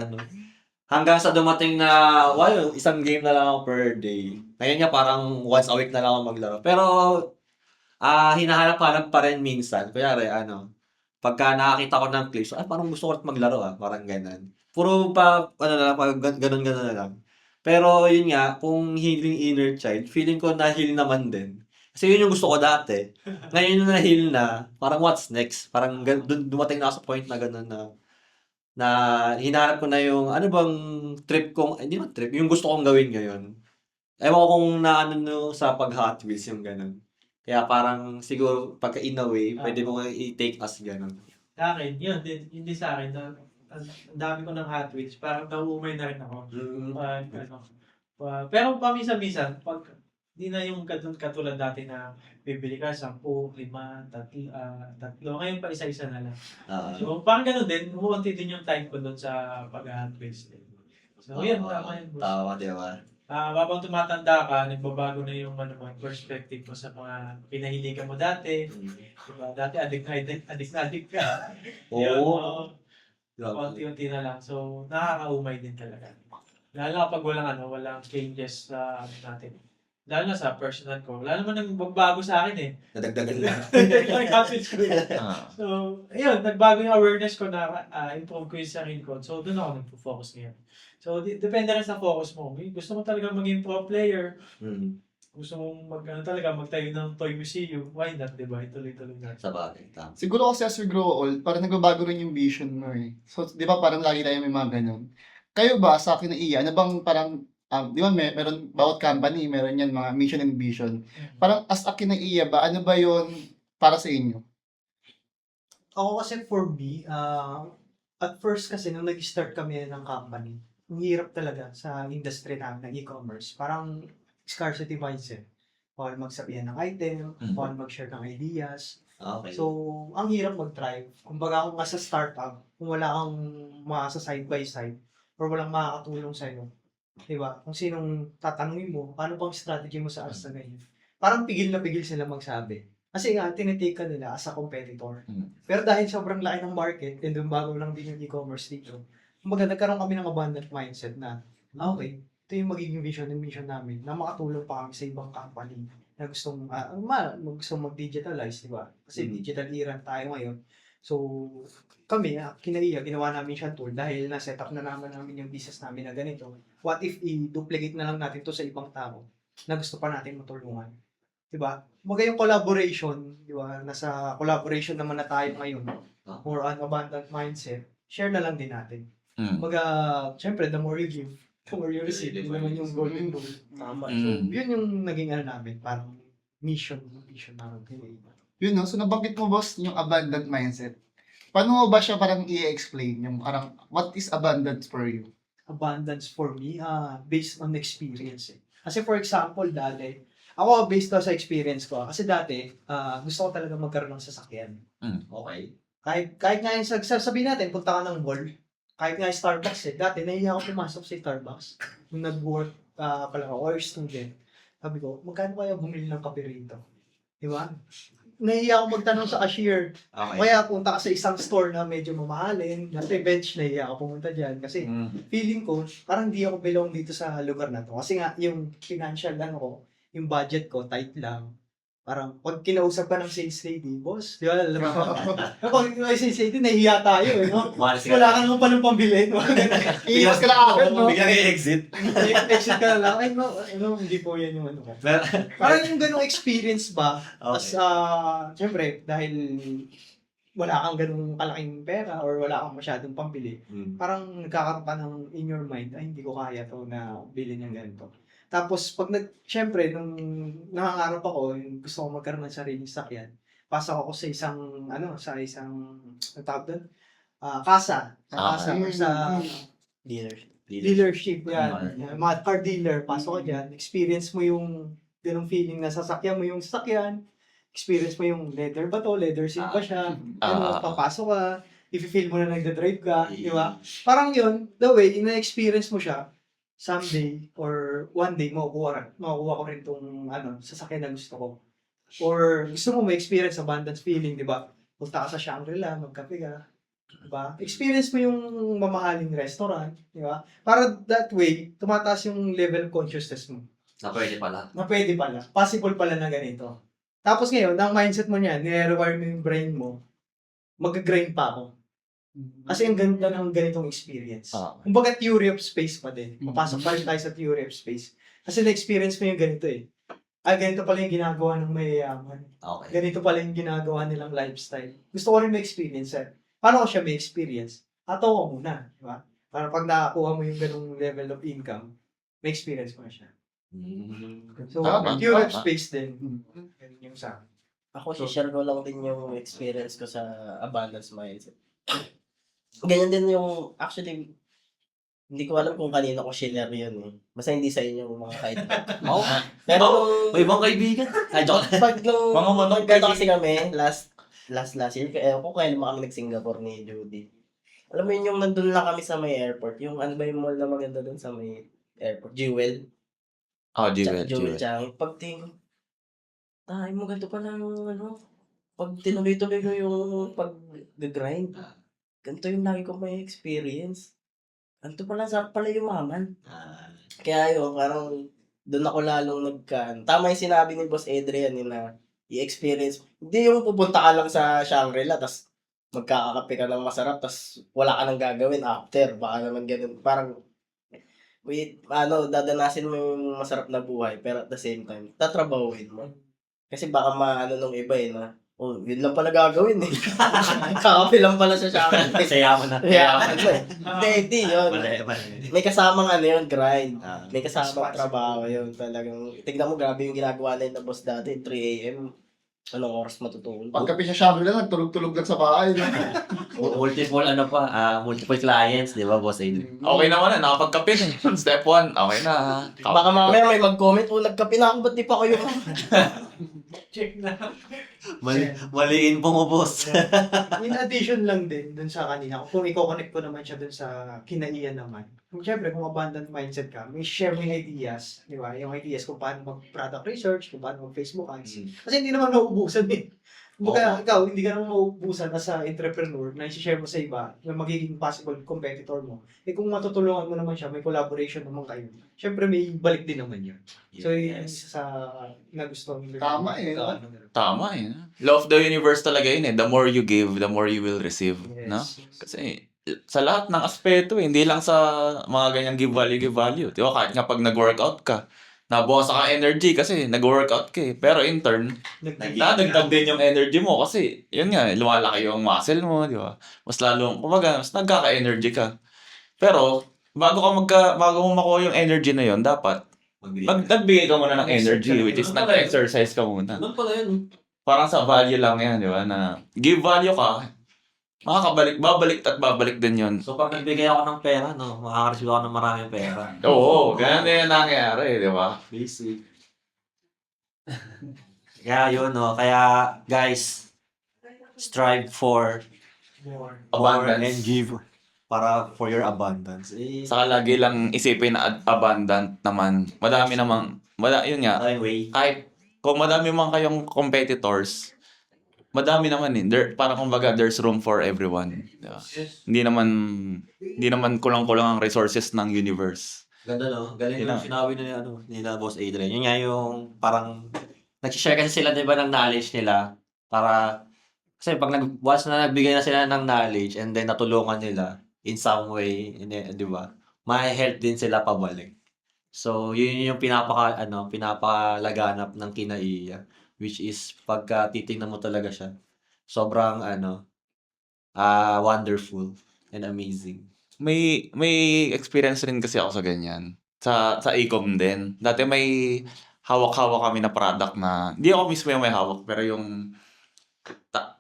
hanggang sa dumating na, isang game na lang ako per day. Ngayon nga, parang once a week na lang ako maglaro. Pero, hinahanap-hanap pa rin minsan. Kunyari, pagka nakakita ko ng clips, parang gusto ko rin maglaro parang ganun. Puro ganun na lang. Pero yun nga, kung healing inner child, feeling ko na-heal naman din. Kasi yun yung gusto ko dati. Ngayon yung na-heal na, parang what's next? Parang dumating na ako sa point na gano'n na hinahanap ko na yung, ano bang trip kong, hindi man trip, yung gusto kong gawin ngayon. Ewan ko kung sa pag-Hot Wheels yung gano'n. Kaya parang siguro pagka in a way, pwede mo i-take as gano'n. Sa akin, yun, hindi sa akin. Ang dami ko ng Hot Wheels, parang nauumay na rin ako. Pero paminsan-minsan, pag di na yung katulad dati na bibili ka 10, 5, 3. Ngayon pa isa-isa na lang. So, parang ganun din, umuunti din yung time ko doon sa pag-Hot Wheels. So, yun, tama yun, boss. Tama, di ba? Habang tumatanda ka, nagbabago na yung perspective mo sa mga pinahiligan mo dati. Diba? Dati adik na adik ka. Yun, unti-unti na lang. So, nakakaumay din talaga. Lalo na kapag walang changes sa natin. Lalo na sa personal ko. Wala naman nang magbago sa akin eh. Nadagdagan lang. So, ayun, nagbago yung awareness ko na improve ko yung sarili ko. So, doon ako nagpo-focus ngayon. So, depende rin sa focus mo. Gusto mo talaga maging pro player. Gusto mong magtayo ng toy museum. Why not, di ba? Ituloy-tuloy na. Sa bagay, tama. Siguro kasi as we grow old, parang nagbabago rin yung vision mo eh. So, di ba parang lagi tayo may mga ganun. Kayo ba, sa akin na iya, ano bang parang, di ba meron, bawat company, meron yan mga mission and vision. Parang as a kinaiya ba, ano ba yun para sa inyo? Ako kasi for me, at first kasi nung nag-start kami ng company, ang hirap talaga sa industry namin ng e-commerce. Parang scarcity mindset. Bawal magsabihan ng item, bawal mag-share ng ideas. Okay. So, ang hirap mag-thrive. Kumbaga kung nga sa startup, kung wala kang sa side by side, or walang makakatulong sa'yo, diba? Kung sinong tatanungin mo, paano bang strategy mo sa asa ngayon? Parang pigil na pigil sila magsabi. Kasi nga, tinitake ka nila as a competitor. Pero dahil sobrang laki ng market, and bago lang din yung e-commerce dito, kumbaga nagkaroon kami ng abundant mindset na, okay, ito yung magiging vision and mission namin na makatulong pa kami sa ibang company na gustong mag-digitalize, di ba? Kasi digital era tayo ngayon. So, kami, kinaiya, ginawa namin siyang tool dahil na-set up na namin yung business namin na ganito. What if i-duplicate na lang natin to sa ibang tao na gusto pa natin matulungan? Diba? Kumbaga yung collaboration, diba? Nasa collaboration naman na tayo ngayon. More on abundant mindset. Share na lang din natin. Kumbaga, syempre, the more you give, the more you receive. Yun naman yung golden rule. Tama. So, yun yung naging namin, parang vision namin. Yun no, so nabanggit mo boss yung abundant mindset. Paano mo ba siya parang i-explain? Yung parang, what is abundance for you? Abundance for me, based on experience. Kasi for example, dati, ako based sa experience ko, kasi dati, gusto ko talaga magkaroon ng sasakyan. Okay. Kahit nga yung sabihin natin, punta ka ng mall, kahit nga yung Starbucks dati nahiya ako pumasok sa Starbucks. Nung nag-work pala ako, or student, sabi ko, magkano kaya bumili ng kape rito? Di ba? Nahiya ako magtanong sa cashier. Okay. Kaya punta ka sa isang store na medyo mamahalin, nasa bench, nahiya ako pumunta dyan. Kasi feeling ko, parang di ako belong dito sa lugar na to. Kasi nga, yung financial ko, yung budget ko, tight lang. Parang, pag kinausap ka ng sales lady, boss, di ba, alam mo, pag may sales lady, nahihiya tayo, no? Wala ka naman pa ng pambili, no? Iiwas ka na agad, no? Biglang i-exit. Exit ka na lang, ay, no, hindi po yan yung ano ko. Parang yung ganong experience ba, as, syempre, dahil wala kang ganung kalaking pera or wala kang masyadong pambili, parang nagkakaroon ka ng in your mind, ay, hindi ko kaya to na bilhin ng ganito. Tapos, syempre, nung nangangarap ako, yung gusto ko magkaroon ng sariling sakyan, pasok ako sa isang, ang tawag doon? Kasa. Sa or sa dealership, yan. Mga car dealer, pasok ka dyan, experience mo yung ganung feeling na sasakyan mo yung sasakyan, experience mo yung leather ba to, leather seat ba siya, papasok ka, i-feel mo na nagda-drive ka, di ba? Parang yun, the way, ina-experience mo siya, someday or one day makukuha ko rin itong sasakyan na gusto ko. Or gusto mo ma-experience abundance feeling, di ba? Punta ka sa Shangri-La, magkape ka, di ba? Experience mo yung mamahaling restaurant, di ba? Para that way, tumataas yung level of consciousness mo. Na pwede pala. Na pwede pala. Possible pala na ganito. Tapos ngayon, ang mindset mo niyan, nire-rewire mo yung brain mo, mag-grind pa ako. Kasi ang ganda ng ganitong experience. Kumbaga theory of space pa din. Papasok pa rin tayo sa theory of space. Kasi na-experience mo yung ganito eh. Ganito pala yung ginagawa ng mayayaman. Okay. Ganito pala yung ginagawa nilang lifestyle. Gusto ko rin ma-experience eh. Paano ko siya ma-experience? Ataw ko muna. Di ba? Para pag nakakuha mo yung ganung level of income, ma-experience mo na siya. So, theory of space din. Ganun yung sa akin. Ako, share ko lang din yung experience ko sa abundance mindset. Ganyan din yung, actually, hindi ko alam kung kanino ko share yun eh. Basta hindi sa inyo mga kaibigan. Pero nung, May ibang kaibigan. Ay, joke. pag nung, Mga manok nagkata kasi kami, last year, kaya ko kaya naman kami nag-Singapore ni Judy. Alam mo yun, yung nandun lang kami sa may airport, yung ano ba yung mall na maganda dun sa may airport, Jewel. Jewel Changi. Pagtingin ko, tayo mo ganito pala yung pag tinuloy-tuloy ko yung pag-grind, ganito yung lagi ko may experience. Ganito pala, sarap pala yumaman. Kaya yun, parang doon ako lalong tama yung sinabi ni Boss Adrian na i-experience. Hindi yung pupunta ka lang sa Shangri-La, tas magkakakape ka ng masarap, tas wala ka nang gagawin after. Baka naman ganun. Parang, dadanasin mo yung masarap na buhay, pero at the same time, tatrabahuin mo. Kasi baka nung iba na, yun lang pala gagawin eh. Kakape lang pala sa Shangri-La. Sayaman na. Yaman na eh. Hindi yun. Mali. May kasamang yun, grind. May kasamang trabaho yun. Talagang, tignan mo, grabe yung ginagawa na yun na boss dati, 3 a.m. Anong oras matutulog? Pagkapi siya Shangri-La, nagtulog-tulog lang sa bahay. No? Multiple clients, di ba, Boss Adrian? Okay naman na, nakapagkape na. Step 1, okay na. Baka mamaya may mag-comment, nagkape na ako, ba't di pa kayo? Check na. Maliin po mo, boss. In addition lang din dun sa kanina, kung i-connect ko naman siya dun sa kinaiyan naman. Siyempre, kung abundant mindset ka, may share mo yung ideas, di ba? Yung ideas kung paano mag-product research, kung paano mag-Facebook ads. Kasi hindi naman mauubusan eh. Kumbaga, ikaw, hindi ka naman mauubusan as a entrepreneur na i-share mo sa iba na magiging possible competitor mo. Eh kung matutulungan mo naman siya, may collaboration naman kayo. Siyempre, may balik din naman yun. So, yun yung isa sa nagustuhan. Tama eh, no? Tama eh. Law of the universe talaga yun eh. The more you give, the more you will receive. Yes. No? Kasi sa lahat ng aspeto, hindi lang sa mga ganyang give value. Di ba? Kahit nga pag nag-workout ka, nabukasan ka energy kasi nag-workout ka eh. Pero in turn, nadagdag din yung energy mo kasi yun nga, lumalaki yung muscle mo, di ba? Mas mas nagkaka-energy ka. Pero, bago mo makuha yung energy na yun, dapat nagbigay ka muna ng energy, which is nag-exercise ka muna. Ganun pala yun. Parang sa value lang yan, di ba? Na give value ka, babalik din yun. So, pag nagbigay ako ng pera, makaka-receive ako ng maraming pera. Oo, ganyan din yung nangyayari, di ba? Basic. Kaya yun, Kaya, guys, strive for More. Abundance. and give para for your abundance. Eh, Saka lagi lang isipin na abundant naman. Madami namang, yun nga, ay, way. kahit kung madami man kayong competitors, madami naman eh. Para kumbaga, there's room for everyone. Diba? Hindi naman kulang-kulang ang resources ng universe. Ganda, no? Galing Yun yung lang. sinabi nila Boss Adrian. Yun nga yung parang nag-share kasi sila, di ba, ng knowledge nila para kasi pag once na nagbigay na sila ng knowledge and then natulungan nila in some way, di ba, ma-help din sila pabalik. So, yun yung pinapalaganap ng kinaiya, which is pagka titingnan mo talaga siya, sobrang wonderful and amazing. May experience rin kasi ako sa ganyan. Sa e-com din. Dati may hawak-hawak kami na product na, hindi ako mismo yung may hawak, pero yung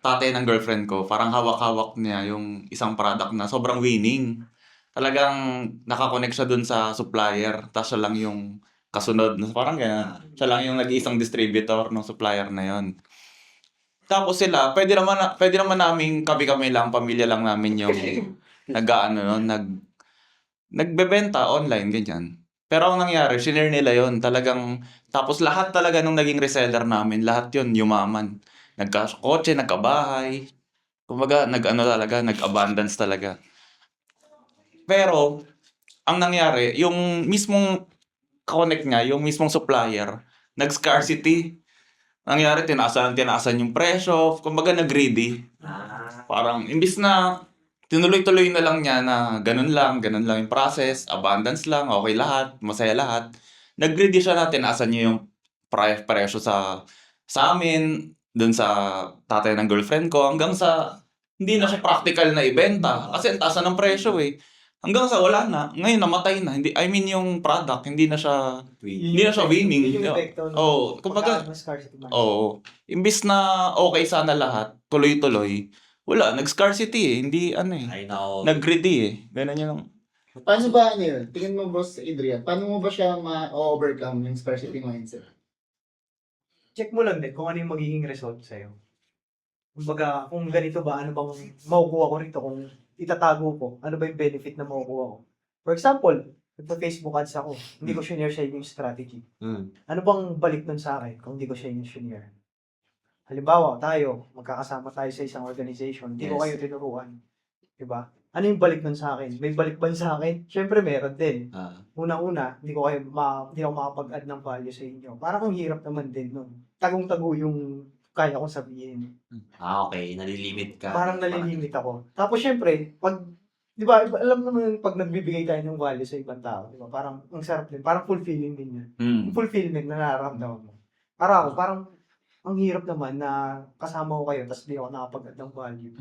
tatay ng girlfriend ko, parang hawak-hawak niya yung isang product na sobrang winning. Talagang nakakonect siya dun sa supplier, tapos siya lang yung kasunod. Parang ganyan. Siya lang yung nag-iisang distributor ng supplier na yon. Tapos sila, pwede naman naming kami lang, pamilya lang namin yung nagbebenta online, ganyan. Pero ang nangyari, shinare nila yon talagang, tapos lahat talaga nung naging reseller namin, lahat yon yumaman. Nagkakotse, nagkabahay. Kumbaga, nag-abundance talaga. Pero, ang nangyari, yung mismong connect niya, yung mismong supplier, nag-scarcity. Nangyari, tinaasan yung presyo. Kumbaga, nag-greedy. Parang, imbis na tinuloy-tuloy na lang niya na ganun lang yung process, abundance lang, okay lahat, masaya lahat. Nag-greedy siya na tinaasan niya yung presyo sa amin, dun sa tatay ng girlfriend ko, hanggang sa hindi na siya practical na ibenta. Kasi ang taas na ng presyo eh. Hanggang sa wala na. Ngayon, namatay na. Yung product, hindi na siya winning. Yun yung epekto. Oo, kumbaga, scarcity mindset. oo. Imbis na okay sana lahat, tuloy-tuloy, wala, nag-scarcity eh. Hindi, Ay, nako. nag-greedy eh. Ganun yun. Paano ba yun? Tingin mo, Boss Adrian, paano mo ba siya ma-overcome yung scarcity mindset? Check mo lang din kung ano yung magiging result sa'yo. Kumbaga, kung ganito ba, ano bang makukuha ko rito? Kung itatago ko, ano ba yung benefit na makukuha ko? For example, nagpa-Facebook ads ako, hindi ko share sa inyo yung strategy. Ano bang balik nun sa akin kung hindi ko siya yung share? Halimbawa, magkakasama tayo sa isang organization, hindi ko Yes. kayo tinuruan. Diba? Ano yung balik nun sa akin? May balik ba sa akin? Siyempre meron din. Unang-una, hindi ako makapag-add ng value sa inyo. Parang ang hirap naman din nun. Tagong-tago yung kaya kong sabihin. Okay. Nalilimit ka. Parang nalilimit ako. Tapos syempre, di ba, alam naman pag nagbibigay tayo ng value sa ibang tao, di ba? Parang ang sarap din. Parang fulfilling din yun. Yung fulfillment na nararamdaman mo. Parang ang hirap naman na kasama ko kayo tapos di ako nakapag-add ng value.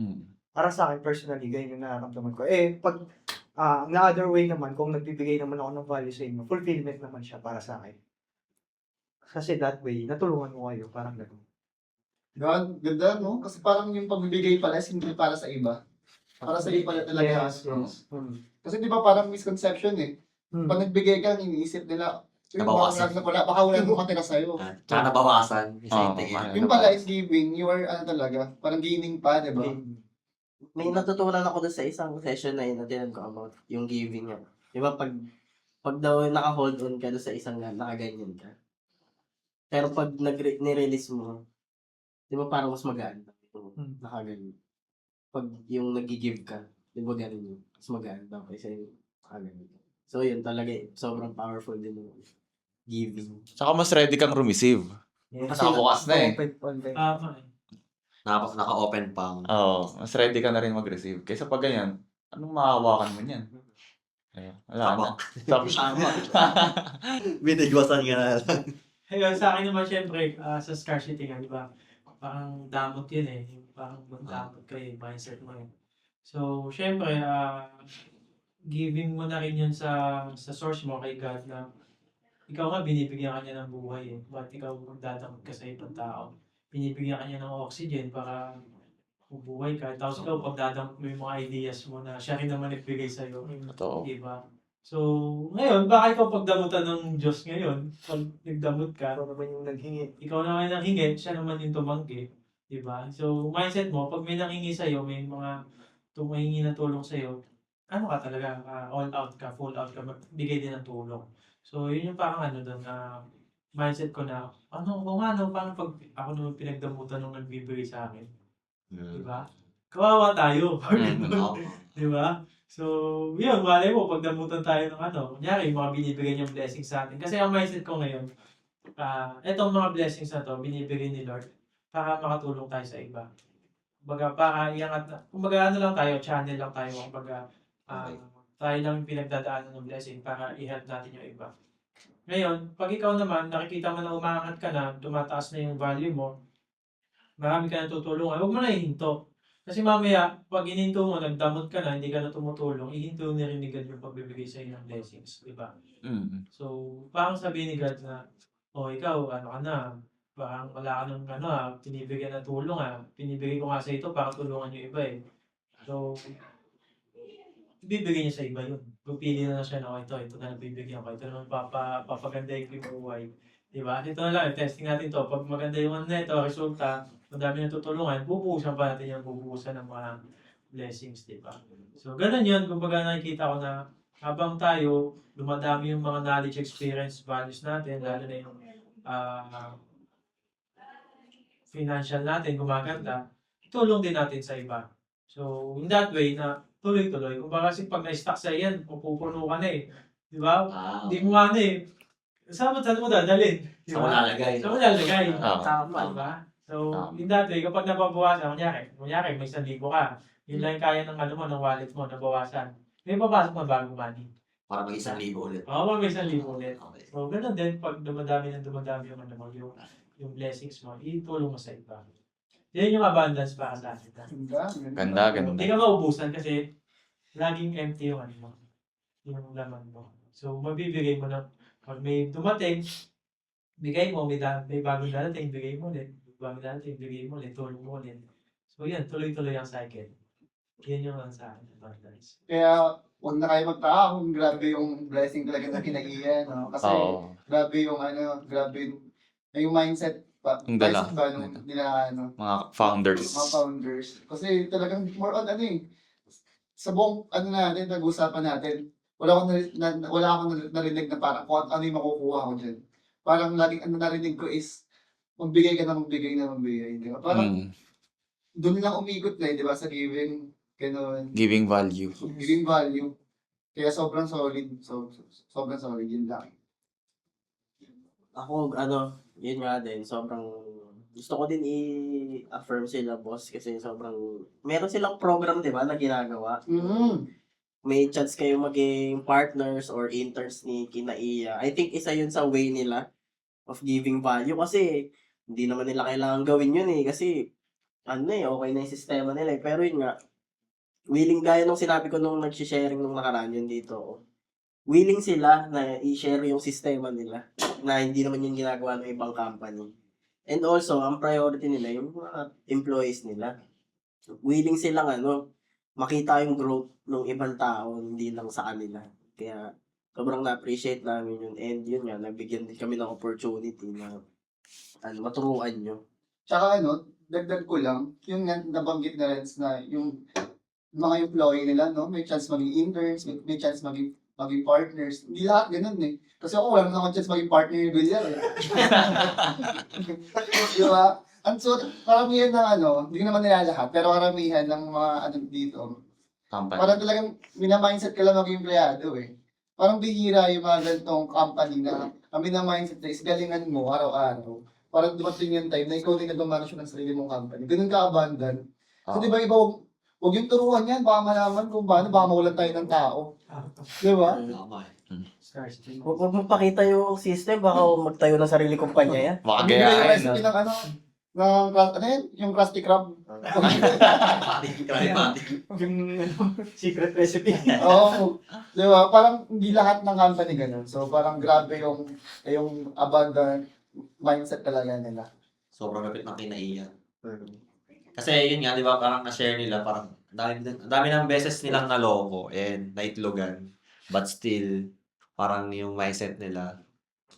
Para sa akin, personally, ganyan yung nararamdaman ko. Pag na other way naman, kung nagbibigay naman ako ng value sa inyo, fulfillment naman siya para sa akin. Kasi that way, natulungan ko kayo, parang gano'n. Ganda, no? Kasi parang yung pagbibigay pala is hindi para sa iba. Para sa iba pala talaga. Kasi di ba parang misconception eh. Pag nagbigay ka, iniisip nila, Nabawasan. baka wala nang makatira sa'yo. Tsaka nabawasan. Oo, Yung pala is giving, you are talaga, parang gaining pa, di ba? May natutunan ako doon sa isang session na yun na tinan ko about yung giving niya. Di ba pag daw naka-hold on ka doon sa isang nakaganyan ka. Pero pag nirelease mo, di ba parang mas magaan daw yung nakaganyan. Pag yung nag-give ka, di ba ganun yun? Mas magaan daw kaysa yung nakaganyan. So yun talaga sobrang powerful din yung giving. Tsaka mas ready kang rumeceive. Yes. Nakabukas na eh. Tama eh. Naka-open pang. Oo, mas ready ka na rin mag-receive. Kaysa pag ganyan, anong mahawakan mo niyan? Wala na. Binigwasan ka na lang. Ayun, sa akin naman syempre, sa scarcity nga, di ba? Parang damot yun eh. Yung parang damot ka eh, mindset mo eh. So, syempre, giving mo na rin yun sa source mo kay God na ikaw nga binibigyan ka niya ng buhay eh. Ba't ikaw magdadamot ka sa ibang tao? Binibigyan ka niya ng oxygen para mabuhay ka. Tapos ikaw pagdadamot mo yung mga ideas mo na siya rin naman nagbigay sa'yo. Totoo. Diba? So, ngayon, baka ikaw pagdamutan ng Diyos ngayon, pag nagdamot ka, Ikaw naman yung naghingi. ikaw naman nanghingi, siya naman yung tumanggi. Diba? So, mindset mo, pag may nanghingi sa'yo, may mga tumahingi ng tulong sa'yo, ano ka talaga, all out ka, full out ka, magbigay din ng tulong. So, yun yung parang ano doon na mindset ko na, ano, kung ano, parang pag ako naman pinagdamutan nung nagbibigay sa akin, di ba? Kawawa tayo. Di ba? So, yun, malay mo, pagdamutan tayo ng ano, kunyari, yung mga binibigay niyang blessings sa atin. Kasi ang mindset ko ngayon, etong mga blessings na to, binibigay ni Lord para makatulong tayo sa iba. Kumbaga, para iangat na, kumbaga ano lang tayo, channel lang tayo, kumbaga, tayo lang yung pinagdadaanan ng blessing para i-help natin yung iba. Ngayon, pag ikaw naman, nakikita mo na umaangat ka na, tumataas na yung value mo, marami ka na tutulungan, huwag mo na ihinto. Kasi mamaya, pag ininto mo, nagdamot ka na, hindi ka na tumutulong, ihinto na rin ni God yung pagbibigay sa ng blessings, di ba? So, parang sabihin ni God na, ikaw, ano ka na, parang wala ka nang tinibigyan na tulong pinibigay ko nga sa ito para tulungan yung iba eh. So, bibigay niya sa iba yun. Pupili na siya na, ito na bibigyan ko, ito naman papaganda yung buhay. Diba? Ito na lang, testing natin to. Pag maganda yung ano na ito, resulta, madami na tutulungan, bubuhusan pa natin yung bubuhusan ng mga blessings, diba? So, ganun yun. Kumbaga nakikita ko na habang tayo, dumadami yung mga knowledge, experience, values natin, lalo na yung financial natin, gumaganda, tulong din natin sa iba. So, in that way na tuloy-tuloy. Kumbaga kasi pag na-stuck sa yan, pupuno ka na eh. Di ba? Hindi mo ano eh. Saan mo dadalhin? Di Sa ba? malalagay. Sa malalagay. Tama. Diba? So, in that way, kapag nababawasan, kunyari may 1,000 ka, yun lang yung kaya ng ano mo, ng wallet mo, nabawasan. May papasok na bagong money. Para mag 1,000 ulit. Oo, may 1,000 ulit. Okay. So, ganun din, pag dumadami yung ano mo, yung blessings mo, itulong mo sa iba. Yan yung abundance para sa atin. Ganda. Hindi ka maubusan kasi laging empty yung ano mo, yung laman mo. So, mabibigay mo na, pag may dumating, bigay mo, may bagong darating, bigay mo ulit. Bagong darating, bigay mo ulit, tulong mo ulit. So, yan, tuloy-tuloy ang cycle. Yan yung lang sa akin, abundance. Kaya, huwag na kayo magtaka kung grabe yung blessing talaga na kinaiyan. No? Kasi, grabe yung mindset pa. Yung dala. Mindset ba nung nila, Mga founders. mga founders. Kasi talagang more on sa buong natin, nag-usapan natin, wala akong narinig na parang kung ano yung makukuha ko dyan. Parang laging narinig ko is, magbigay ka na magbigay. Di ba? Parang, doon lang umikot na, di ba, sa giving, gano'n. Giving value. Giving value. Kaya sobrang solid. Sobrang solid, yun lang. Ako, yun nga din, sobrang gusto ko din i-affirm sila, boss, kasi sobrang, meron silang program, di ba, na ginagawa. May chance kayo maging partners or interns ni Kinaiya. I think isa yun sa way nila of giving value kasi hindi naman nila kailangan gawin yun kasi okay na yung sistema nila Pero yun nga, willing gaya nung sinabi ko nung nag-sharing nung nakaraan yun dito. Willing sila na i-share yung sistema nila na hindi naman yung ginagawa ng ibang company. And also, ang priority nila yung mga employees nila. Willing silang makita yung growth ng ibang tao, hindi lang sa kanila. Kaya, sobrang na-appreciate namin yun. And yun nga, nabigyan din kami ng opportunity na maturuan nyo. Tsaka dagdag ko lang, yung nabanggit na Renz na yung mga employee nila, may chance maging interns, may chance maging partners. Hindi lahat ganun eh. Kasi ako wala naman chance maging partner ni Villar eh. Di ba? So, karamihan ng hindi naman nila lahat, pero karamihan ng mga dito, Company. parang talagang minamindset ka lang maging empleyado eh. Parang bihira yung mga ganitong company na ang minamindset is galingan mo araw-araw. Parang dumating yung time na ikaw din na dumanasyon ng sarili mong company. Ganun ka-abundant. So, di ba iba, huwag yung turuan yan, baka malaman kung paano, baka mawalan tayo ng tao. Di ba? Huwag mo pakita yung system, baka magtayo ng sarili kumpanya yan. Baka Hindi ba yung gayahin. recipe ng yung Krusty Krab? Yung secret recipe. Oo. Di ba? Parang hindi lahat ng company ganun. So, parang grabe yung abundant mindset talaga nila. Sobrang lapit ng Kinaiya. Kasi yun nga, di ba, parang na-share nila, parang dami ng beses nilang naloko and naitlogan. But still, parang yung mindset nila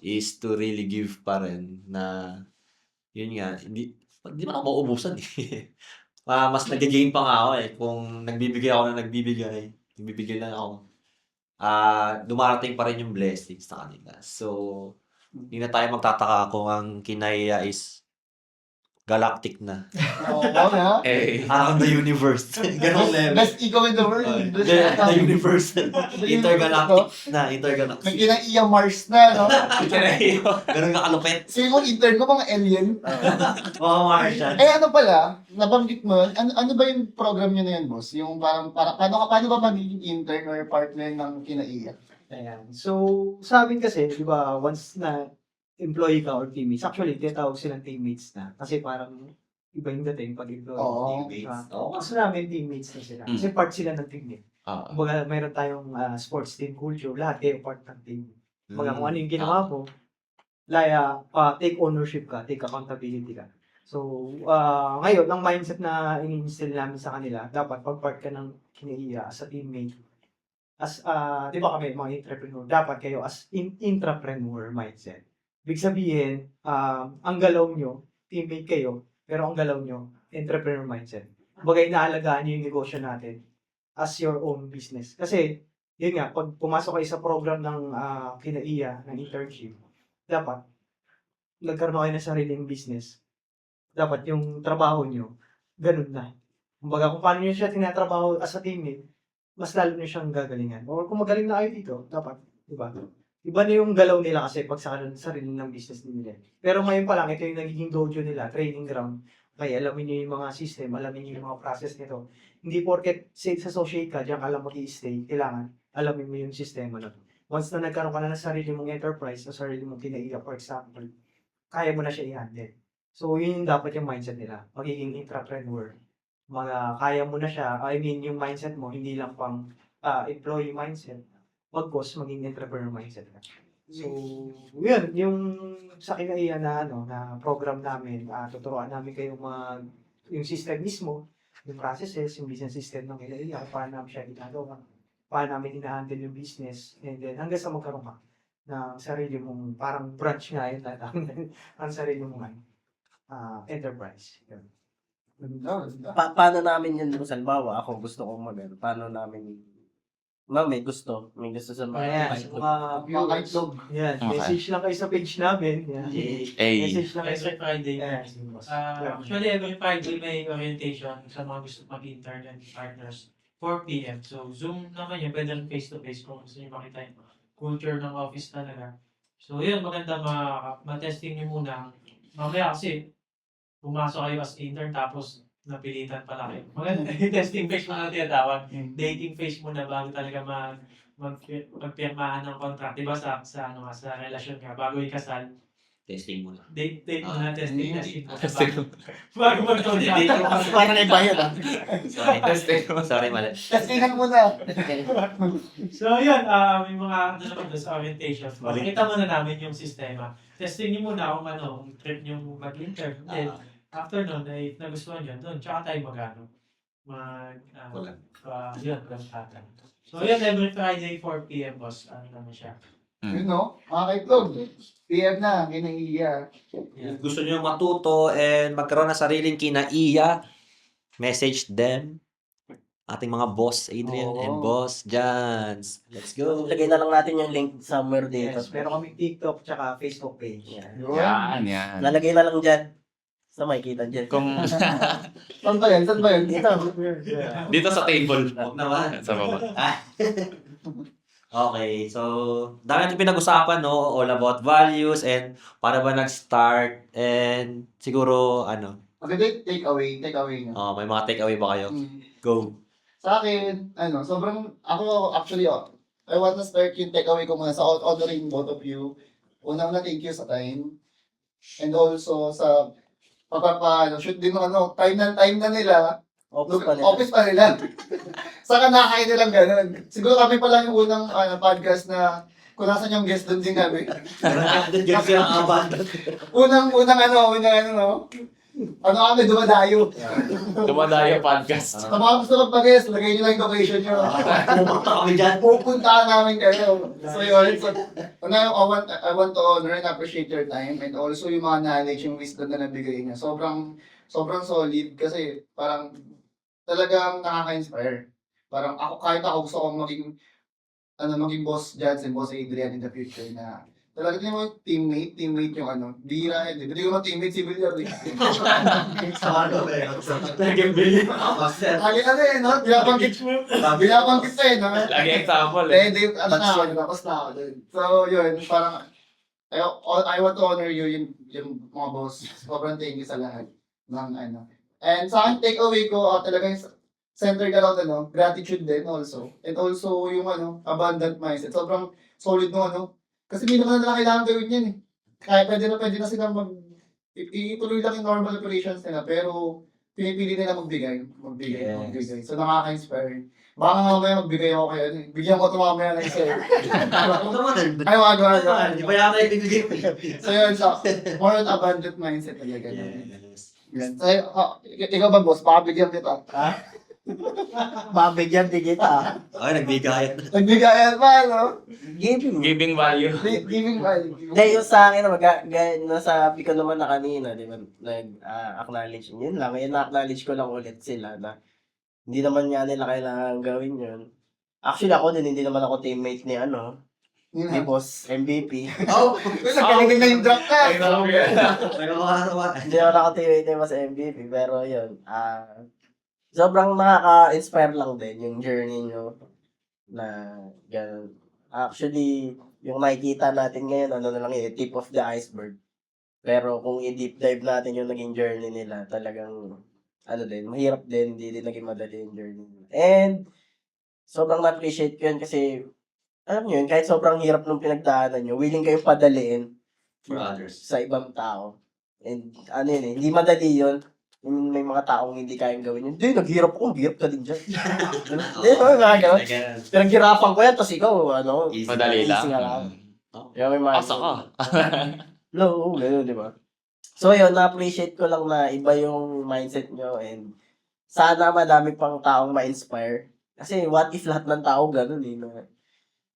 is to really give pa rin na, yun nga, hindi man ako mauubusan eh. mas nag-gain pa nga ako eh. Kung nagbibigay ako ng nagbibigay lang ako. Dumarating pa rin yung blessings sa kanila. So, hindi na tayo magtataka kung ang kinaiya is galactic na. Oo, no? Eh, Around the universe. Ganong level. Best ego in the world. The universe. Intergalactic na. May Intergalactic. kinaiya Mars na, no? Ganun kakalupit. Sino mong intern ko, mga alien? Mga Martian. Eh ano pala, nabanggit mo, ano ba yung program nyo na yun, boss? Yung parang, paano ba magiging intern or partner ng kinaiya? Ayan. So, sa amin kasi, di ba, once na employee ka or teammates, actually, tinatawag silang teammates na. Kasi parang iba yung dating pag employee. Oo. Teammates. Oo. Gusto namin teammates na sila. Mm. Kasi part sila ng team eh. ah, Kumbaga, mayroon tayong sports team culture. Lahat kayo part ng team. Kumbaga, kung ano yung Ah. ginawa mo, take ownership ka, take accountability ka. So, ngayon, ang mindset na ini-instill namin sa kanila, dapat pag-part ka ng kinaiya as a teammate, di ba kami mga entrepreneur, dapat kayo as intrapreneur mindset. Ibig sabihin, ang galaw nyo, teammate kayo, pero ang galaw nyo, entrepreneur mindset. Kumbaga, inaalagaan nyo yung negosyo natin as your own business. Kasi, yun nga, pag pumasok kayo sa program ng kinaiya, ng internship, dapat, nagkaroon kayo ng sariling business. Dapat yung trabaho nyo, ganun na. Kumbaga, kung paano nyo siya tinatrabaho as a teammate, mas lalo nyo siyang gagalingan. Or kung magaling na kayo dito, dapat, di ba? Iba na yung galaw nila kasi pag sa sarili ng business nila. Pero ngayon pa lang, ito yung nagiging dojo nila, training ground. Kaya alamin nyo yung mga system, alamin nyo yung mga process nito. Hindi porket sales associate ka, diyan ka lang mag-i-stay, kailangan alamin mo yung sistema na to. Once na nagkaroon ka na ng sarili mong enterprise o sarili mong kinaiya, for example, kaya mo na siya i-handle. So, yun yung dapat yung mindset nila. Magiging intrapreneur. Kaya mo na siya, yung mindset mo, hindi lang pang employee mindset. Pagkos, maging entrepreneur mindset ka. So, yun, yung sa kinaiya na, na program namin, tuturuan namin kayo yung system mismo, yung processes, yung business system ng kinaiya, paano namin siya ginagawa, paano namin ina-handle yung business, and then hanggang sa magkaroon ka ng sarili mong, parang branch nga yun, ang sarili mong enterprise. Yun. Paano namin yun, halimbawa, ako gusto kong paano namin, may gusto sa mga Ayan, sa mga viewers. Itlog. Yan, Okay. message lang kayo sa page namin. Yan. Message lang kayo sa Every Friday. Ayan. Actually, every Friday may orientation sa mga gusto mag-intern and partners 4 p.m. So, Zoom naman yun. Pwede rin face-to-face kung gusto nyo makita yung culture ng office talaga. So, yun, maganda ma-testing nyo muna. Mamaya kasi, pumasok kayo as intern tapos napilitan pala kayo. Maganda, testing phase muna natin tawag. Dating phase muna bago talaga magpirmahan ng contract. Diba sa relasyon ka, bago ikasal, Testing muna. date muna, testing muna. Testing. Bago mag-contract. Parang iba yun Sorry. Sorry, mali. Testingan muna. So, yun, may mga naman doon sa orientation. Makita muna namin yung sistema. Testing nyo muna kung trip nyo mag-intern. Then, after nun, ay nagustuhan nyo, doon, tsaka tayo yun, gamitan. So, yun, every Friday, 4 p.m. boss, naman siya. Yun, no? Mga kaitlog. PM na, kinaiya. Kung gusto nyo matuto and magkaroon ng sariling kinaiya, message them. Ating mga boss Adrian Oo. and boss Jans. Let's go. Lagay na lang natin yung link somewhere dito. Yes, meron kaming TikTok tsaka Facebook page. Yan. Yan, yan. Lalagay na lang dyan. Sa makikita dyan. Kung Saan ba yan? Saan ba yan? Dito. dito sa table. Huwag naman. Sa baba. Okay, so dami natin pinag-usapan, no? All about values and para ba nag-start and siguro Maganda take away nyo. may mga takeaway ba kayo? Go. Sa akin, ako actually, I want to start yung takeaway ko muna sa honoring both of you. Una, thank you sa time. And also sa shoot din ng time na nila. Office pa nila. Saka nakain nilang ganun. Siguro kami pa lang yung unang podcast na kung nasan yung guest doon din kami. Unang kami dumadayo. Dumadayo podcast. Sa mga gusto magpag-guest, lagay nyo lang yung location nyo. Pumunta kami dyan. Pupuntahan namin kayo. So yun, I want to honor and appreciate your time and also yung mga knowledge, yung wisdom na nabigay niya. Sobrang sobrang solid kasi parang talagang nakaka-inspire. Parang ako, kahit ako gusto kong maging boss Jansen, boss Adrian in the future na talaga din mo teammate yung bira, hindi ko naman teammate si Villar eh. Naging bili. Lagi no? Binabanggit ko no? Lagi example Tapos na ako dun. So, yun, parang, I want to honor you, yung mga boss. Sobrang thank you sa lahat ng And sa akin, take away ko, talagang centered around gratitude din also. And also yung abundant mindset. Sobrang solid no Kasi hindi naman nila kailangan gawin yan eh. Kaya pwede na sila ituloy lang yung normal operations nila, pero pinipili nila magbigay. So nakaka-inspire. Baka mamaya magbigay ako kayo. Bigyan ko ito mamaya ng isa. Ay, wag. Di ba yata ibibigay mo? So yun, more on abundant mindset talaga. Yes. Yan. So, ikaw ba boss? Baka bigyan kita. Babigyan din kita. Ay, nagbigayan. Nagbigayan pa, no? Giving value. Giving value. Hindi, yung sa akin, nasabi ko naman na kanina, di ba, nag-acknowledge, yun lang, na-acknowledge ko lang ulit sila na hindi naman nga nila kailangan gawin yun. Actually, ako din, hindi naman ako teammate ni ni Boss MVP. Nagaling na yung drop ka. Hindi naman ako teammate ni Boss MVP, pero yun, sobrang nakaka-inspire lang din yung journey nyo na gano'n. Actually, yung nakikita natin ngayon, na lang yun, tip of the iceberg. Pero kung i-deep dive natin yung naging journey nila, talagang, mahirap din, hindi din naging madali yung journey nila. And, sobrang na-appreciate ko yun kasi, alam nyo yun, kahit sobrang hirap nung pinagdaanan nyo, willing kayong padaliin For others. sa ibang tao. And, hindi madali yun. May mga taong hindi kayang gawin yun. Hindi, naghirap ako. Hirap ka din dyan. Hindi, mga gano'n. Pinaghirapan ko yan, tapos ikaw, Easy. Madali lang. easy nga lang. Oh. Kaya may mga... Asa ka. No, gano'n, di ba? So, yun, na-appreciate ko lang na iba yung mindset nyo and sana madami pang taong ma-inspire. Kasi what if lahat ng tao gano'n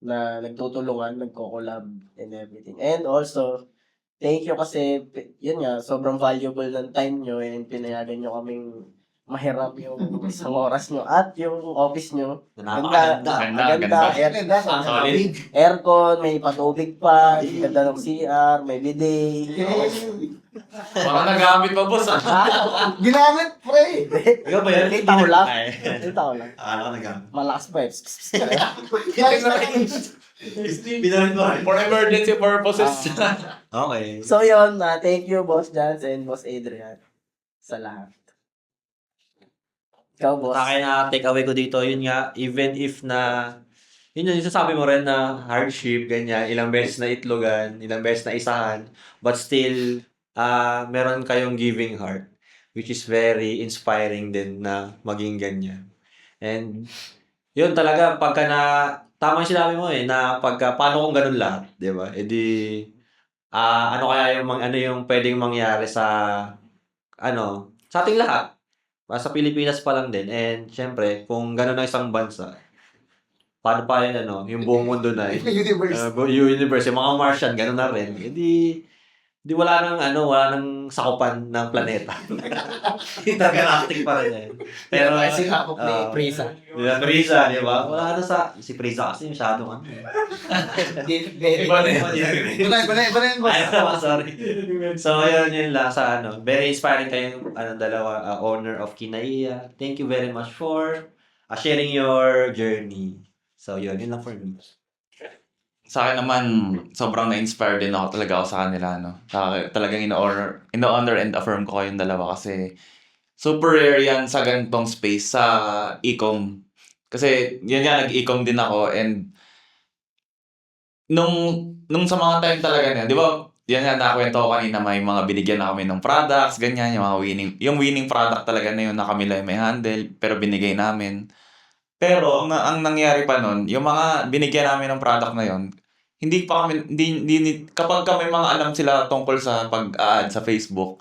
na nagtutulungan, nagko-collab and everything. And also, thank you kasi, yun nga, sobrang valuable ng time nyo and pinayagan nyo kaming mahiram yung isang oras nyo at yung office nyo. Napakaganda. Ganda. Solid. Aircon, may patubig pa, ganda ng CR, may bidet. Parang nagamit mo, boss. Ginamit, pre. Ikaw ba yan? Kita ko lang. Ay. Kita ko lang. Ano ka nagamit? Malakas pa eh. Pinalit mo rin. For emergency purposes. Okay. So yun, thank you Boss Jans and Boss Adrian sa lahat. Ikaw, boss. Sa akin na take away ko dito, yun nga, even if na, yun yung sasabi mo rin na hardship, ganyan, ilang beses na itlogan, ilang beses na isahan, but still, meron kayong giving heart, which is very inspiring din na maging ganyan. And, yun talaga, pagka na, tama yung sinabi mo na pagka, paano kung ganun lahat, di ba? E di, ano kaya yung, ano yung pwedeng mangyari sa ating lahat? Sa Pilipinas pa lang din. And, syempre, kung gano'n ang isang bansa, paano pa yun, yung buong mundo na yun. Universe. Universe, yung mga Martian, gano'n na rin. Hindi wala nang sakupan ng planeta. Intergalactic pa rin yan. Pero, si Kapok ni Prisa. Prisa, di ba? Wala na si Prisa kasi masyadong Iba na yun. Iba na yun, boss. Ay, sorry. So, yun lang sa very inspiring kayong dalawa, owner of Kinaiya. Thank you very much for sharing your journey. So, yun lang for me. Sa akin naman, sobrang na-inspire din ako talaga sa kanila. Talagang ino-honor and affirm ko kayong dalawa kasi super rare yan sa ganitong space sa e-com. Kasi yun nga, nag-e-com din ako and nung sa mga time talaga na, di ba, yan nga nakwento ko kanina, may mga binigyan na kami ng products, ganyan, yung mga winning product talaga na yun na kami lang may handle, pero binigay namin. Pero ang nangyari pa nun, yung mga binigyan namin ng product na yun, kapag kami mga alam sila tungkol sa pag-add sa Facebook,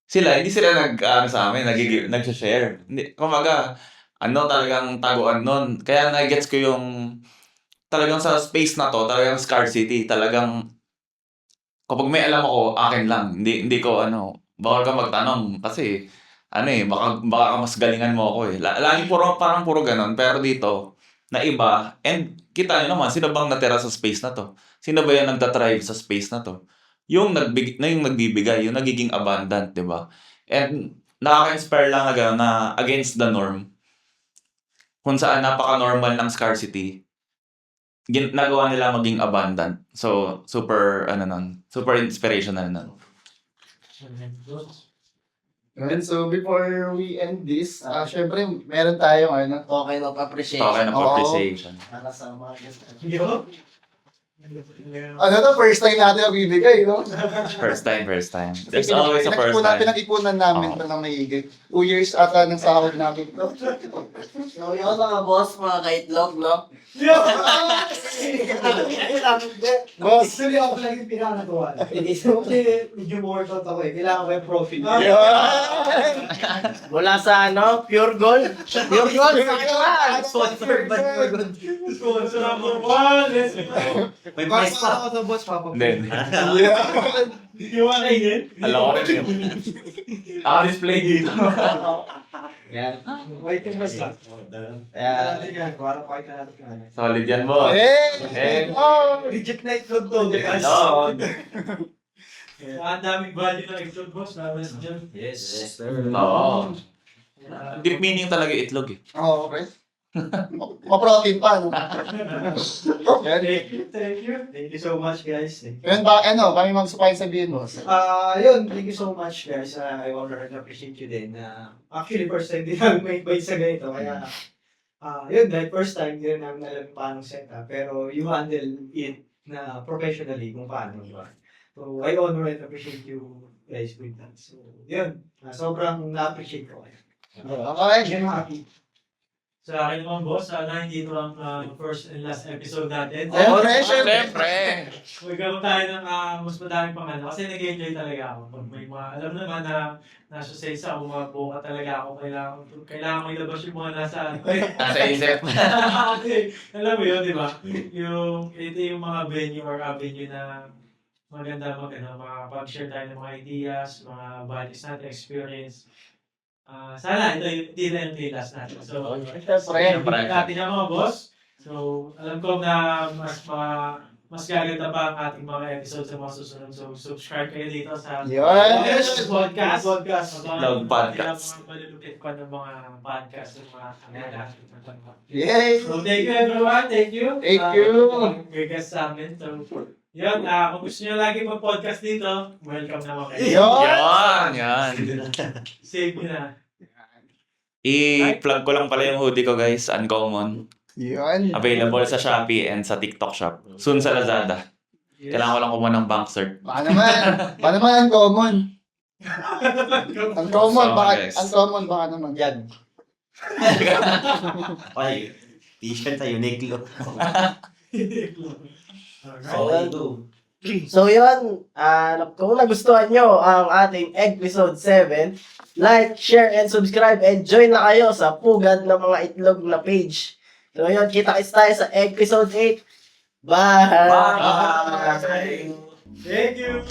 hindi sila sa amin, nag-share. Kumaga, talagang taguan nun. Kaya nag-gets ko yung, talagang sa space na to, talagang scarcity, talagang, kapag may alam ako, akin lang. Hindi ko, bawal ka magtanong. Kasi, baka mas galingan mo ako eh. Lagi parang puro ganon. Pero dito, na iba. And kita nyo naman, sino bang natira sa space na to? Sino ba yung nagtatrive sa space na to? Yung nagbibigay, yung nagiging abundant, di ba? And nakaka-inspire lang na gano'n na against the norm. Kung saan napaka-normal ng scarcity, nagawa nila maging abundant. So, super inspirational nun. And so, before we end this, syempre, meron tayong Token of appreciation. Token of Oo. appreciation. Para sa mga guest. first time natin magbibigay, no? First time. There's always a first time. Pinag-ipunan namin Oo. ito ng maigay. 2 years ata ng sahod namin. So yun mga boss, mga kaitlog, no? Boss, Actually, ako lang yung pinakagawa. Kasi medyo workout ako eh. Kailangan ko yung profit. Mula sa Pure Gold. Pure Gold, sponsored by Pure Gold. Sponsor number 1, let's go. May Boss, price para pa. ako to, boss, papa. Then, Yung mga kainin. alam ko rin yun. Naka-display dito. Yan. Wait, yung boss lang. Yan. Para pakita natin ka. Solid yan, boss. Hey! Oh! Legit na itlog to. Oo. Ang daming value ng episode, boss. Labas dyan. Yes. Oo. Deep meaning talaga yung itlog eh. Oh, okay. Ma-protein pa, no? Yan. Thank you. Thank you so much, guys. Yun kami mag-supply sabihin, boss. Yun, thank you so much, guys. I honor and appreciate you din. Actually, first time din namin may invite sa ganito. Kaya, yun, like first time, hindi rin namin alam paano setup. Pero you handle it na professionally kung paano, di ba? So, I honor and appreciate you guys with that. So, yun. Sobrang na-appreciate ko kayo. Okay. I'm happy. Sa akin naman, boss, sana hindi ito ang first and last episode natin. Siyempre. Magkaroon tayo ng mas madaming pangano. Kasi nag-enjoy talaga ako. Pag may mga, alam naman na nasa sales ako, mga buka talaga ako. Kailangan ko ilabas yung mga nasa Nasa isip. Kasi, alam mo yun, di ba? Ito yung mga venue or avenue na maganda makapag-share tayo ng mga ideas, mga values natin, experience. Sana ito hindi na yung last natin. So, Siyempre. natin na mga boss. So, alam ko na mas gaganda pa ang ating mga episodes sa mga susunod. So, subscribe kayo dito sa Yes! podcast. Love podcast. Mga malulupit pa ng mga podcast ng mga Yay! So, thank you everyone. Thank you. Thank you. May guest sa amin. So, yun, kung gusto nyo lagi mag-podcast dito, welcome naman kayo. Yan! Save nyo na. I-plug ko lang pala yung hoodie ko, guys. Uncommon. Yan. Available sa Shopee and sa TikTok shop. Soon sa Lazada. Kailangan ko lang kumuha ng bank cert. Baka naman uncommon. Uncommon, Guys. baka naman. Yan. Okay. T-shirt sa Uniqlo. Alright. So yun, kung nagustuhan nyo ang ating episode 7, like, share, and subscribe, and join na kayo sa Pugad ng mga Itlog na page. So yun, kita-kits tayo sa episode 8. Bye! Thank you.